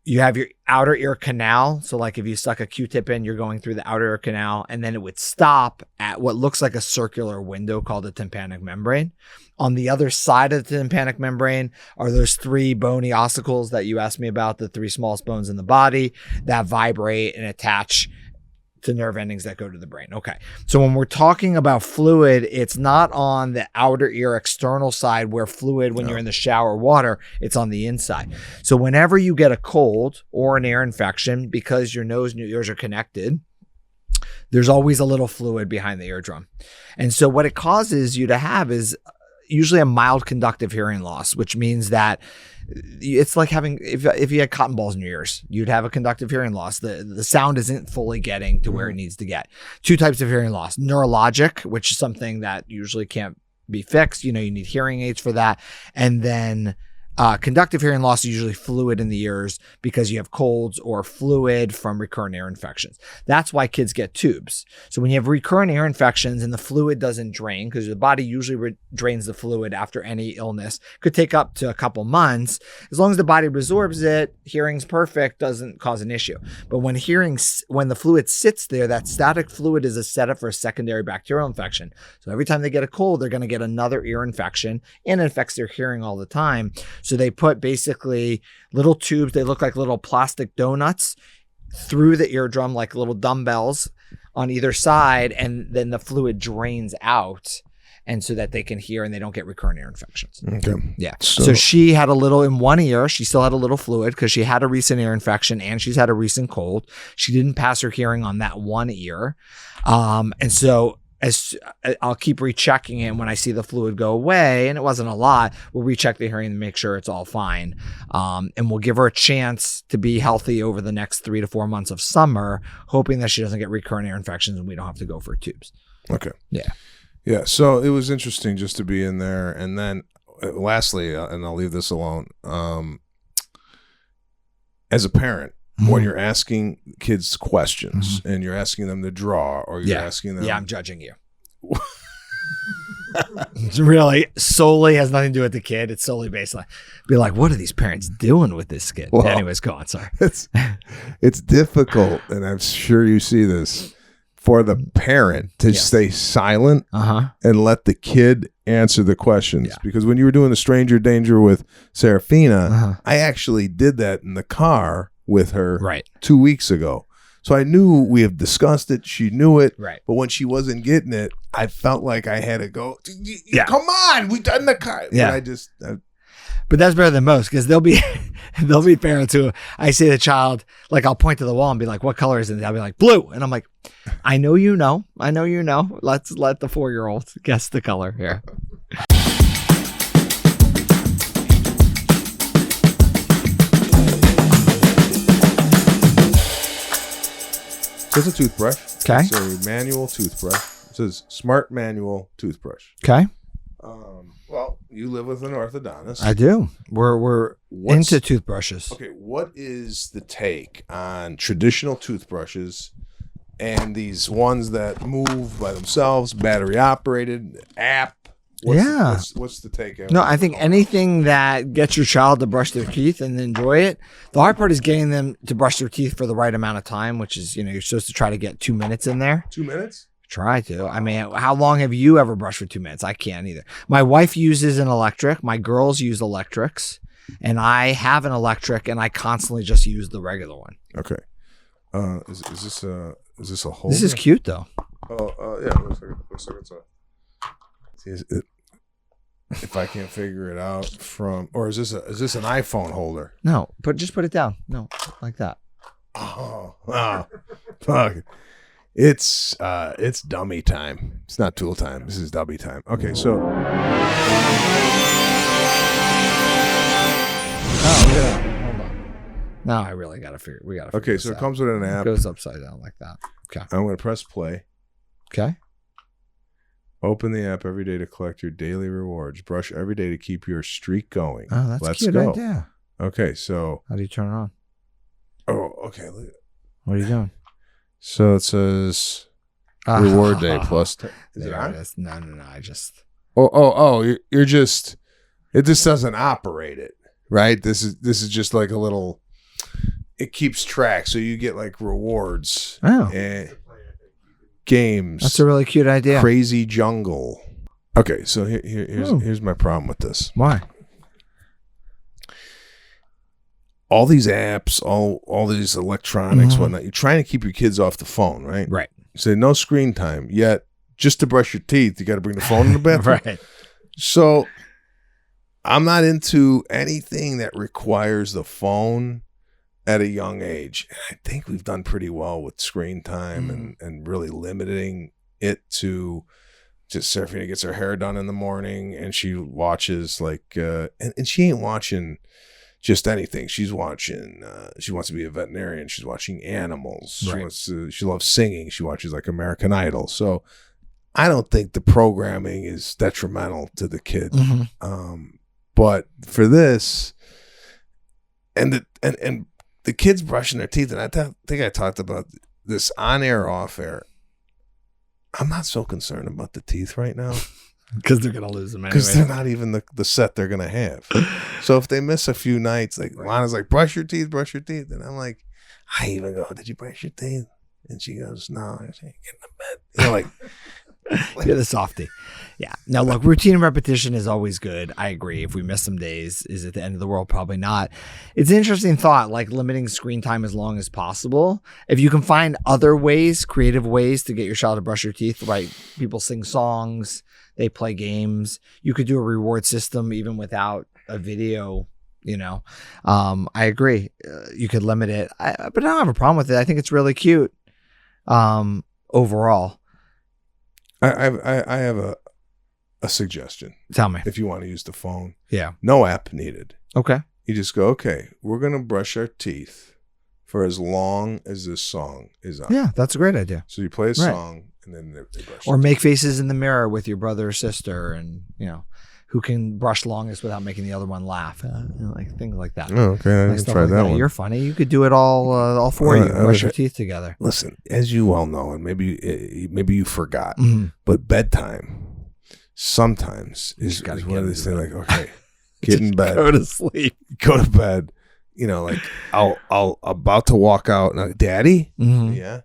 you have your outer ear canal. So like if you stuck a Q-tip in, you're going through the outer ear canal, and then it would stop at what looks like a circular window called the tympanic membrane. On the other side of the tympanic membrane are those 3 bony ossicles that you asked me about, the 3 smallest bones in the body that vibrate and attach to nerve endings that go to the brain. Okay. So when we're talking about fluid, it's not on the outer ear external side where fluid, when you're in the shower water, it's on the inside. So whenever you get a cold or an ear infection, because your nose and your ears are connected, there's always a little fluid behind the eardrum. And so what it causes you to have is usually a mild conductive hearing loss, which means that it's like having, if you had cotton balls in your ears, you'd have a conductive hearing loss. The sound isn't fully getting to where it needs to get. Two types of hearing loss: neurologic, which is something that usually can't be fixed. You need hearing aids for that. And then conductive hearing loss is usually fluid in the ears because you have colds or fluid from recurrent ear infections. That's why kids get tubes. So when you have recurrent ear infections and the fluid doesn't drain, because the body usually drains the fluid after any illness, could take up to a couple months. As long as the body resorbs it, hearing's perfect, doesn't cause an issue. But when the fluid sits there, that static fluid is a setup for a secondary bacterial infection. So every time they get a cold, they're going to get another ear infection, and it affects their hearing all the time. So they put basically little tubes, they look like little plastic donuts, through the eardrum, like little dumbbells on either side, and then the fluid drains out, and so that they can hear and they don't get recurrent ear infections. Okay. Yeah. So she had a little in one ear. She still had a little fluid because she had a recent ear infection and she's had a recent cold. She didn't pass her hearing on that one ear. And so I'll keep rechecking it when I see the fluid go away, and it wasn't a lot. We'll recheck the hearing and make sure it's all fine. And we'll give her a chance to be healthy over the next 3 to 4 months of summer, hoping that she doesn't get recurrent ear infections and we don't have to go for tubes. Okay. Yeah. Yeah. So it was interesting just to be in there. And then lastly, and I'll leave this alone, as a parent, when you're asking kids questions and you're asking them to draw, or you're asking them. Yeah, I'm judging you. It's really solely has nothing to do with the kid. It's solely based on, be like, what are these parents doing with this kid? Well, anyways, go on. Sorry. It's difficult, and I'm sure you see this, for the parent to stay silent and let the kid answer the questions. Yeah. Because when you were doing the stranger danger with Serafina, I actually did that in the car with her 2 weeks ago. So I knew we have discussed it. She knew it. Right. But when she wasn't getting it, I felt like I had to go, come on, we done the car. Yeah. But but that's better than most, because there'll be parents who I say to the child, like I'll point to the wall and be like, what color is it? I'll be like, blue. And I'm like, I know you know. Let's let the 4-year-old guess the color here. It's a toothbrush. Okay. It's a manual toothbrush. It says smart manual toothbrush. Okay. Well, you live with an orthodontist. I do. We're into toothbrushes. Okay. What is the take on traditional toothbrushes and these ones that move by themselves, battery operated, app? What's the take? No, I think anything that gets your child to brush their teeth and enjoy it. The hard part is getting them to brush their teeth for the right amount of time, which is, you're supposed to try to get 2 minutes in there. 2 minutes? Try to. I mean, how long have you ever brushed for 2 minutes? I can't either. My wife uses an electric. My girls use electrics. And I have an electric, and I constantly just use the regular one. Okay. Is this a holder? This is cute, though. Oh, yeah. Looks like it's a... If I can't figure it out from, or is this an iPhone holder? No, just put it down. No, like that. Oh, fuck! It's dummy time. It's not tool time. This is dummy time. Okay, so. Oh, look at that. Hold on. No, I really gotta figure. We gotta. Okay, so it comes with an app. It goes upside down like that. Okay. I'm gonna press play. Okay. Open the app every day to collect your daily rewards. Brush every day to keep your streak going. Oh, that's Let's cute go. idea. Okay, so. How do you turn it on? Oh, okay. What are you doing? So it says reward day plus. Is there it on? it is. No. I just. Oh! You're just. It just doesn't operate it, right? This is just like a little. It keeps track, so you get like rewards. Oh. And games. That's a really cute idea. Crazy jungle. Okay, so here's my problem with this. Why? all these apps, all these electronics, whatnot. You're trying to keep your kids off the phone, right? Right. You say no screen time. Yet, just to brush your teeth, you got to bring the phone in the bathroom. Right. So, I'm not into anything that requires the phone at a young age. And I think we've done pretty well with screen time and really limiting it to just Serafina gets her hair done in the morning and she watches like, and she ain't watching just anything. She's watching, she wants to be a veterinarian. She's watching animals. Right. She loves singing. She watches like American Idol. So I don't think the programming is detrimental to the kid. But for this, and the kids brushing their teeth, and I think I talked about this on air, off air. I'm not so concerned about the teeth right now Because they're gonna lose them anyway. because they're not even the set they're gonna have. So if they miss a few nights, like Lana's like, brush your teeth, and I'm like, I even go, did you brush your teeth? And she goes, no. I say, get in the bed. You know, like. You're the softie. Yeah. Now, look, routine and repetition is always good. I agree. If we miss some days, is it the end of the world? Probably not. It's an interesting thought, like limiting screen time as long as possible. If you can find other ways, creative ways to get your child to brush your teeth, right? People sing songs, they play games. You could do a reward system even without a video. You know, I agree. You could limit it, but I don't have a problem with it. I think it's really cute. Overall. I have a suggestion. Tell me. If you want to use the phone. Yeah. No app needed. Okay. You just go, okay, we're going to brush our teeth for as long as this song is on. Yeah, that's a great idea. So you play a song and then they brush Or their make teeth. faces in the mirror with your brother or sister and, you know, who can brush longest without making the other one laugh. You know, like things like that. Oh, okay. I Like didn't stuff try like that one. You're funny. You could do it all four of you. Brush your teeth together. Listen, as you well know, and maybe you forgot, but bedtime sometimes is one of these things like, okay, get in bed. Go to sleep. Go to bed. You know, like I'll about to walk out and like, Daddy? Yeah.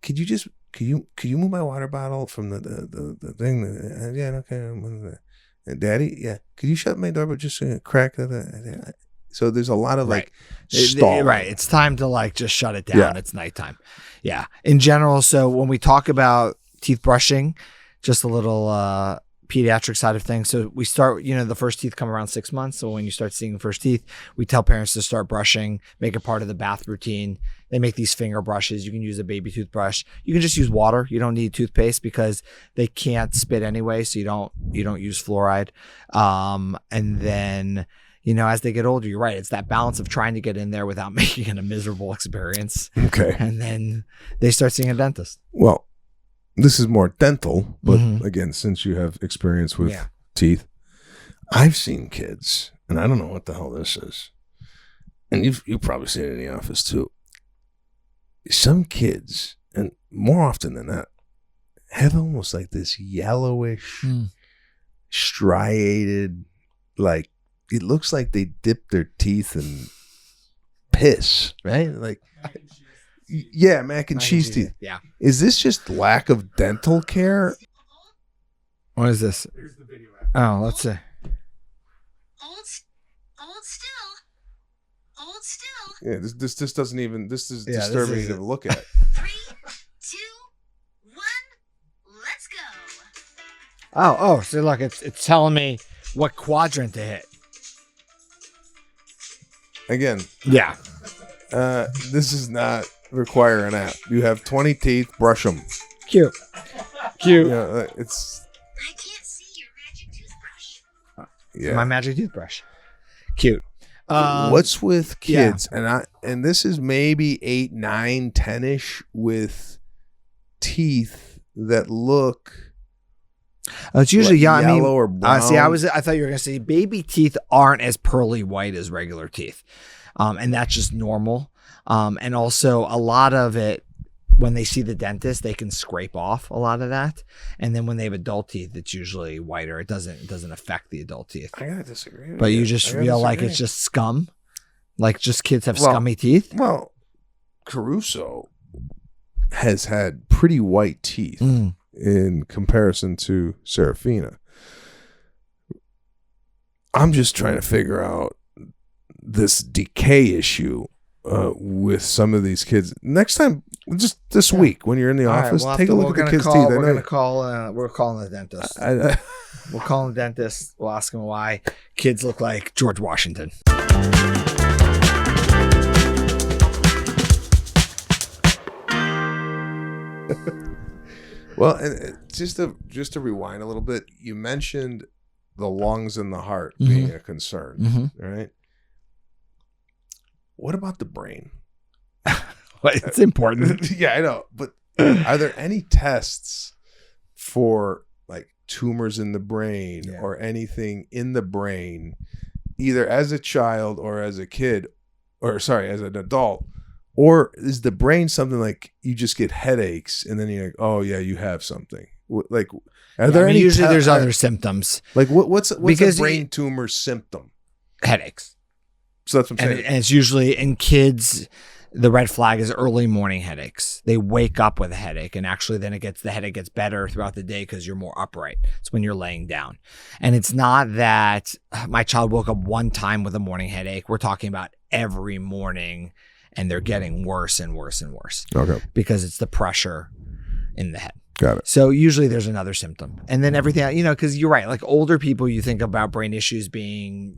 Could you move my water bottle from the thing? Yeah, okay. And Daddy, yeah. Could you shut my door but just crack the so there's a lot of like stall. Right. It's time to like just shut it down. Yeah. It's nighttime. Yeah. In general, so when we talk about teeth brushing, just a little pediatric side of things. So we start, you know, the first teeth come around 6 months. So when you start seeing first teeth, we tell parents to start brushing, make it part of the bath routine. They make these finger brushes. You can use a baby toothbrush. You can just use water. You don't need toothpaste because they can't spit anyway. So you don't use fluoride. And then, you know, as they get older, you're right. It's that balance of trying to get in there without making it a miserable experience. Okay. And then they start seeing a dentist. Well, this is more dental, but again, since you have experience with teeth, I've seen kids, and I don't know what the hell this is, and you've probably seen it in the office too. Some kids, and more often than not, have almost like this yellowish, striated, like it looks like they dipped their teeth in piss, right? Like. Yeah, mac and cheese teeth. Yeah. Is this just lack of dental care? What is this? Here's the video. Oh, let's see. Hold still. Yeah, this doesn't even. This is Yeah, disturbing this is- to look at. 3, 2, 1, let's go. Oh, so look, it's telling me what quadrant to hit. Again, Yeah. this does not require an app. You have 20 teeth, brush them. Cute. Yeah, it's I can't see your magic toothbrush. yeah. My magic toothbrush. Cute. What's with kids? And this is maybe 8, 9, 10-ish with teeth that look. It's usually like I mean, yellow or brown. See, I thought you were gonna say baby teeth aren't as pearly white as regular teeth, and that's just normal. And also a lot of it, when they see the dentist, they can scrape off a lot of that, and then when they have adult teeth, it's usually whiter. It doesn't affect the adult teeth. I gotta disagree. But you just feel like it's just scum, like just kids have scummy teeth. Well, Caruso has had pretty white teeth in comparison to Serafina. I'm just trying to figure out this decay issue with some of these kids. Next time, just this week when you're in the office, take a look at the kids' teeth. We're calling the dentist. We'll call the dentist. We'll ask him why kids look like George Washington. Well, and just to rewind a little bit, you mentioned the lungs and the heart being a concern, right? What about the brain? Well, it's important. Yeah, I know. But are there any tests for like tumors in the brain or anything in the brain, either as a child or as a kid, or sorry, as an adult? Or is the brain something like you just get headaches and then you're like, oh yeah, you have something? Like, are there any? Usually, there's other symptoms. Like what's a brain tumor symptom? Headaches. So that's what I'm saying. And it's usually in kids. The red flag is early morning headaches. They wake up with a headache, and actually then the headache gets better throughout the day because you're more upright. It's when you're laying down. And it's not that my child woke up one time with a morning headache. We're talking about every morning, and they're getting worse and worse and worse. Okay. Because it's the pressure in the head. Got it. So usually there's another symptom. And then everything, because you're right, like older people, you think about brain issues being,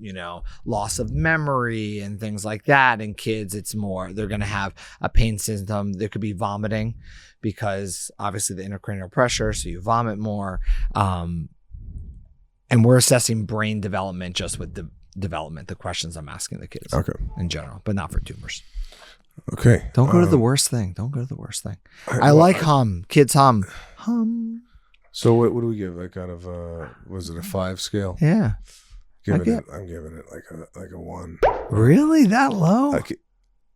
loss of memory and things like that. And kids, it's more, they're going to have a pain symptom. There could be vomiting because obviously the intracranial pressure, so you vomit more. And we're assessing brain development just with the development, the questions I'm asking the kids in general, but not for tumors. Okay. Don't go to the worst thing. Don't go to the worst thing. I like hum. Kids hum. So what do we give? Like out of was it a 5 scale? Yeah. I'm giving it like a 1. Really? That low?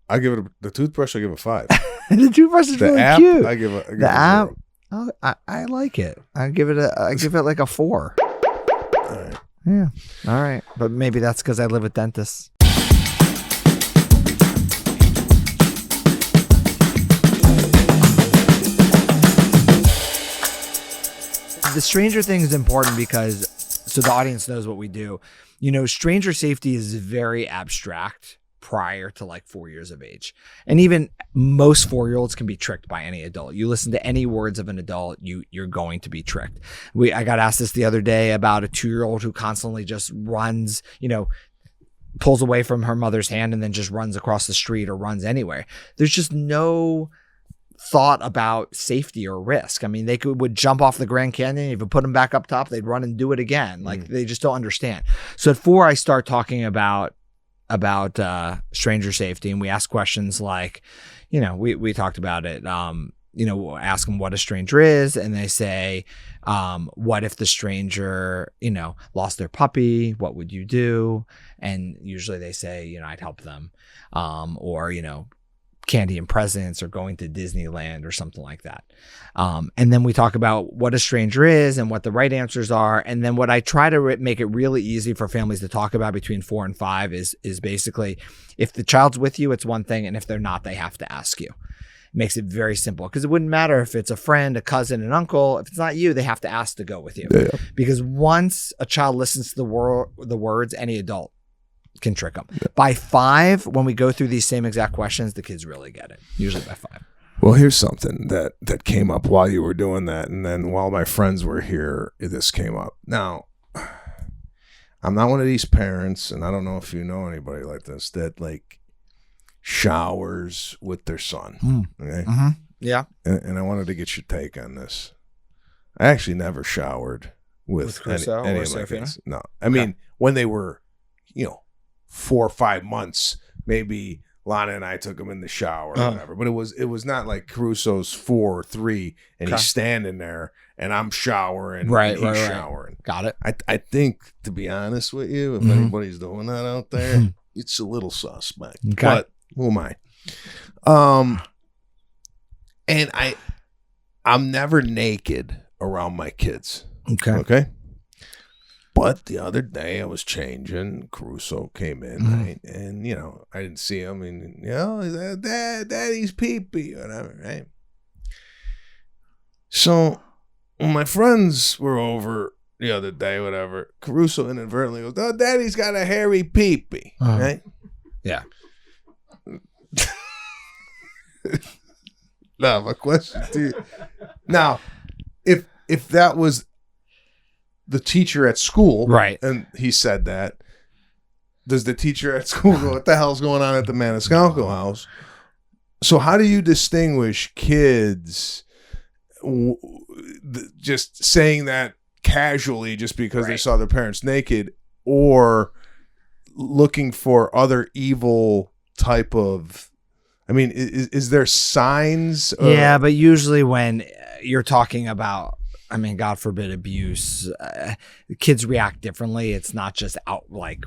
I give it the toothbrush. I give a 5. The toothbrush is really app, cute. I give it the app. 0. Oh, I like it. I give it like a 4. All right. Yeah. All right. But maybe that's because I live with dentists. The stranger thing is important because so the audience knows what we do. Stranger safety is very abstract prior to like 4 years of age. And even most 4-year-olds can be tricked by any adult. You listen to any words of an adult, you're going to be tricked. I got asked this the other day about a 2-year-old who constantly just runs, pulls away from her mother's hand and then just runs across the street or runs anywhere. There's just no thought about safety or risk. I mean, they would jump off the Grand Canyon. If you put them back up top, they'd run and do it again. Like they just don't understand. So at 4, I start talking about stranger safety, and we ask questions like, we talked about it. Ask them what a stranger is, and they say, what if the stranger, lost their puppy? What would you do? And usually they say, I'd help them, or candy and presents or going to Disneyland or something like that. And then we talk about what a stranger is and what the right answers are. And then what I try to make it really easy for families to talk about between 4 and 5 is basically if the child's with you, it's one thing. And if they're not, they have to ask you. It makes it very simple because it wouldn't matter if it's a friend, a cousin, an uncle. If it's not you, they have to ask to go with you. Yeah. Because once a child listens to the words, any adult can trick them. Yeah. By 5, when we go through these same exact questions, the kids really get it. Usually by 5. Well, here's something that came up while you were doing that, and then while my friends were here, this came up. Now, I'm not one of these parents, and I don't know if you know anybody like this that like showers with their son. Okay. Mm-hmm. Yeah. And I wanted to get your take on this. I actually never showered with any of my kids. No, I mean when they were, 4 or 5 months, maybe Lana and I took him in the shower or whatever. But it was not like Caruso's 4 or 3 and he's standing there and I'm showering and he's showering. Got it. I think, to be honest with you, if anybody's doing that out there, it's a little suspect. Okay. But who am I? And I'm never naked around my kids. Okay. But the other day I was changing, Caruso came in, right? And, I didn't see him. And, Daddy's pee-pee, whatever, right? So when my friends were over the other day, whatever, Caruso inadvertently goes, oh, Daddy's got a hairy pee-pee, right? Yeah. Now, my question to you. Now, if that was the teacher at school, Right. and he said that, does the teacher at school go, what the hell's going on at the Maniscalco house? So how do you distinguish kids just saying that casually just because they saw their parents naked, or looking for other evil type of, I mean, is there signs? Yeah, but usually when you're talking about, I mean, God forbid, abuse, kids react differently. It's not just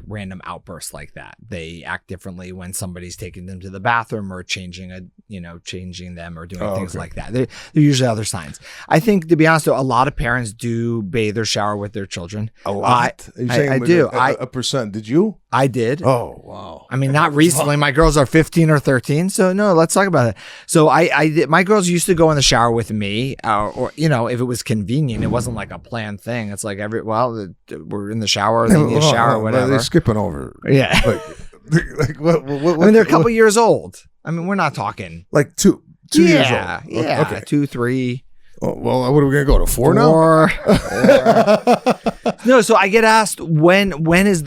random outbursts like that. They act differently when somebody's taking them to the bathroom or changing them or doing things like that. They're usually other signs. I think, to be honest, though, a lot of parents do bathe or shower with their children. A lot? I do. A percent. Did you? I did. Oh, wow. I mean, not recently. My girls are 15 or 13. So no, let's talk about it. So I did. My girls used to go in the shower with me, or if it was convenient. It wasn't like a planned thing. It's like we're in the shower, they need a shower, whatever. They're skipping over. Yeah. What, I mean, they're a couple years old. I mean, we're not talking like two years old. Yeah. Okay. 2, 3. Oh, well, what are we going to go to 4 now? 4. No, so I get asked when is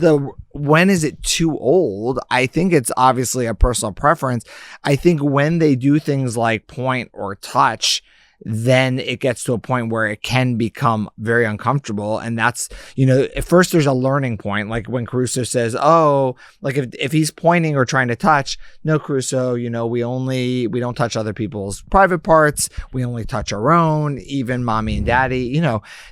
it too old? I think it's obviously a personal preference. I think when they do things like point or touch, then it gets to a point where it can become very uncomfortable. And that's, at first there's a learning point. Like when Caruso says, if he's pointing or trying to touch, no, Caruso, we don't touch other people's private parts. We only touch our own, even mommy and daddy,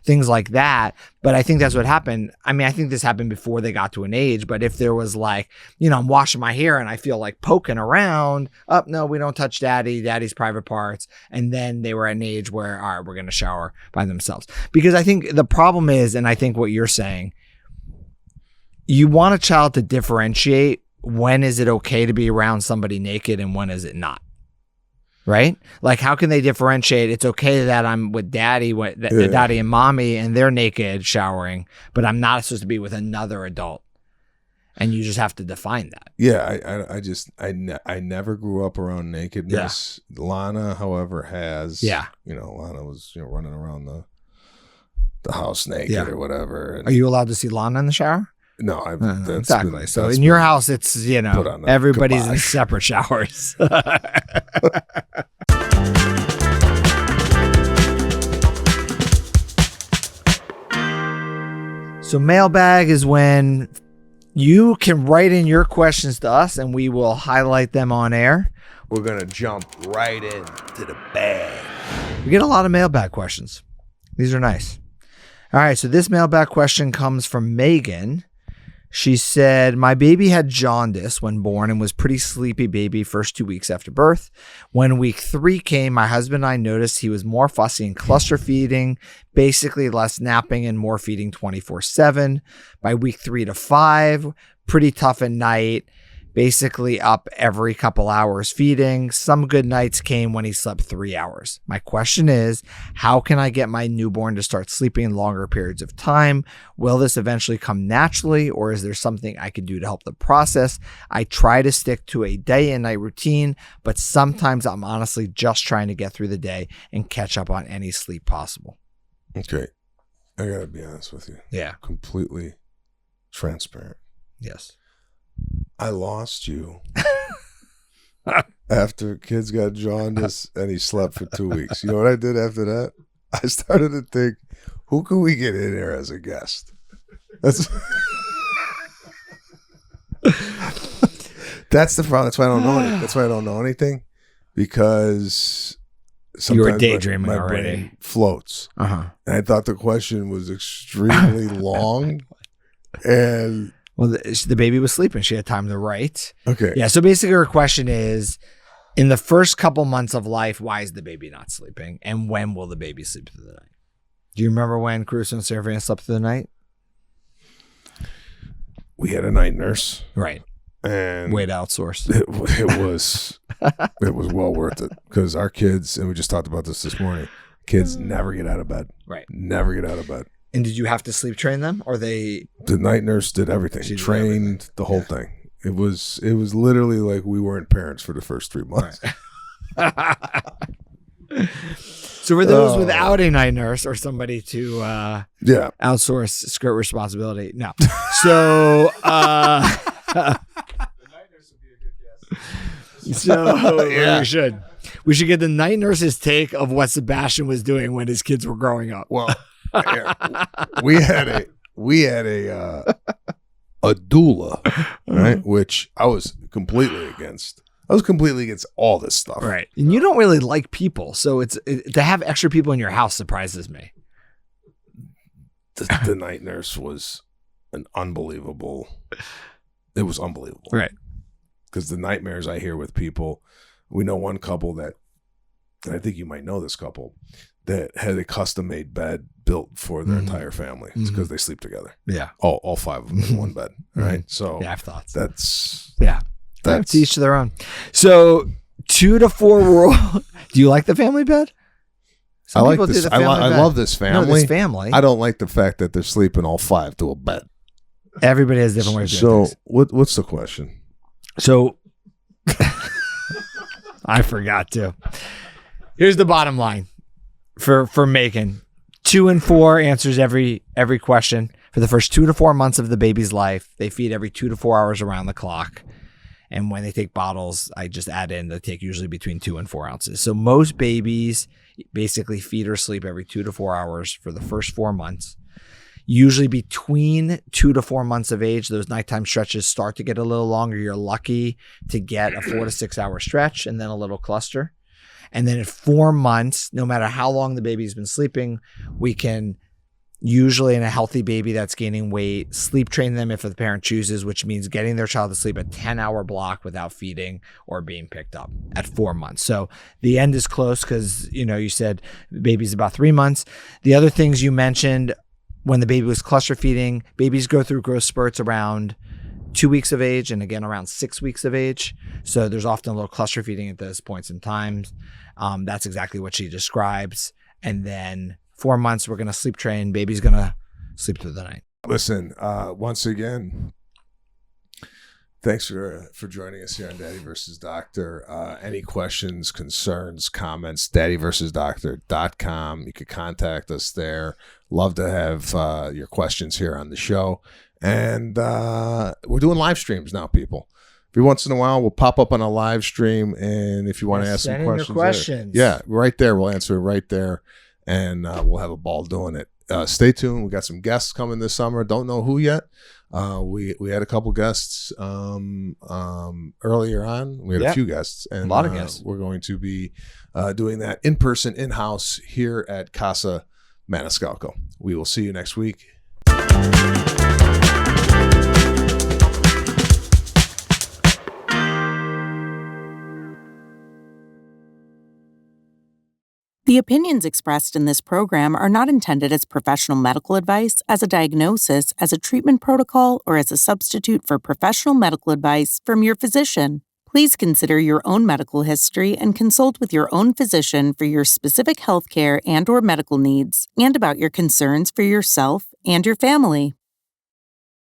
things like that. But I think that's what happened. I mean, I think this happened before they got to an age, but if there was I'm washing my hair and I feel like poking around, no, we don't touch daddy's private parts. And then they were at an age where, all right, we're going to shower by themselves. Because I think the problem is, and I think what you're saying, you want a child to differentiate when is it okay to be around somebody naked and when is it not. Right? Like, how can they differentiate? It's okay that I'm with daddy and mommy and they're naked showering, but I'm not supposed to be with another adult. And you just have to define that. Yeah, I never grew up around nakedness. Yeah. Lana, however, has. Yeah. Lana was running around the house naked or whatever. And, are you allowed to see Lana in the shower? No, exactly. So in your house, it's everybody's in separate showers. So mailbag is when you can write in your questions to us and we will highlight them on air. We're going to jump right into the bag. We get a lot of mailbag questions. These are nice. All right. So this mailbag question comes from Megan. She said, my baby had jaundice when born and was pretty sleepy baby first 2 weeks after birth. When week 3 came, my husband and I noticed he was more fussy and cluster feeding, basically less napping and more feeding 24/7. By week 3 to 5, pretty tough at night, basically up every couple hours feeding. Some good nights came when he slept 3 hours. My question is, how can I get my newborn to start sleeping in longer periods of time? Will this eventually come naturally, or is there something I could do to help the process? I try to stick to a day and night routine, but sometimes I'm honestly just trying to get through the day and catch up on any sleep possible. Okay. I got to be honest with you. Yeah. Completely transparent. Yes. I lost you after kids got jaundice and he slept for 2 weeks. You know what I did after that? I started to think, who can we get in here as a guest? That's the problem. That's why I don't know anything. That's why I don't know anything, because sometimes you were daydreaming my already. brain floats. Uh-huh. And I thought the question was extremely long and. Well, the baby was sleeping. She had time to write. Okay. Yeah. So basically her question is, in the first couple months of life, why is the baby not sleeping? And when will the baby sleep through the night? Do you remember when Caruso and Serafina slept through the night? We had a night nurse. Right. And way to outsource. It was well worth it, because our kids, and we just talked about this morning, kids never get out of bed. Right. Never get out of bed. And did you have to sleep train them, or they? The night nurse did everything. She did trained everything. The whole thing. It was literally like we weren't parents for the first 3 months. So for those without a night nurse or somebody to outsource skirt responsibility, no. So we should get the night nurse's take of what Sebastian was doing when his kids were growing up. Well, we had a doula, right? Which I was completely against. I was completely against all this stuff. Right. And you don't really like people. So to have extra people in your house surprises me. The night nurse was it was unbelievable. Right. Because the nightmares I hear with people, we know one couple that, and I think you might know this couple, that had a custom-made bed built for their entire family. It's because they sleep together. Yeah. All 5 of them in one bed. Right. So I have thoughts. That's to each their own. So 2 to 4 rule. Do you like the family bed? I like this. I love this family. No, this family. I don't like the fact that they're sleeping all 5 to a bed. Everybody has different ways of doing things. What's the question? So I forgot to. Here's the bottom line for Macon. 2 and 4 answers every question. For the first 2 to 4 months of the baby's life, they feed every 2 to 4 hours around the clock. And when they take bottles, I just add in, they take usually between 2 and 4 ounces. So most babies basically feed or sleep every 2 to 4 hours for the first 4 months. Usually between 2 to 4 months of age, those nighttime stretches start to get a little longer. You're lucky to get a 4 to 6 hour stretch and then a little cluster. And then at 4 months, no matter how long the baby's been sleeping, we can usually, in a healthy baby that's gaining weight, sleep train them if the parent chooses, which means getting their child to sleep a 10-hour block without feeding or being picked up at 4 months. So the end is close because, you said the baby's about 3 months. The other things you mentioned, when the baby was cluster feeding, babies go through growth spurts around 2 weeks of age and again around 6 weeks of age. So there's often a little cluster feeding at those points in time. That's exactly what she describes. And then 4 months, we're going to sleep train. Baby's going to sleep through the night. Listen, once again, thanks for joining us here on Daddy vs. Doctor. Any questions, concerns, comments, daddyversusdoctor.com. You could contact us there. Love to have your questions here on the show. And we're doing live streams now, people. Every once in a while, we'll pop up on a live stream. And if you want to ask some questions. Right there. We'll answer it right there. And we'll have a ball doing it. Stay tuned. We got some guests coming this summer. Don't know who yet. We had a couple guests earlier on. We had a few guests. And, a lot of guests. We're going to be doing that in person, in-house here at Casa Maniscalco. We will see you next week. The opinions expressed in this program are not intended as professional medical advice, as a diagnosis, as a treatment protocol, or as a substitute for professional medical advice from your physician. Please consider your own medical history and consult with your own physician for your specific healthcare and/or medical needs and about your concerns for yourself and your family.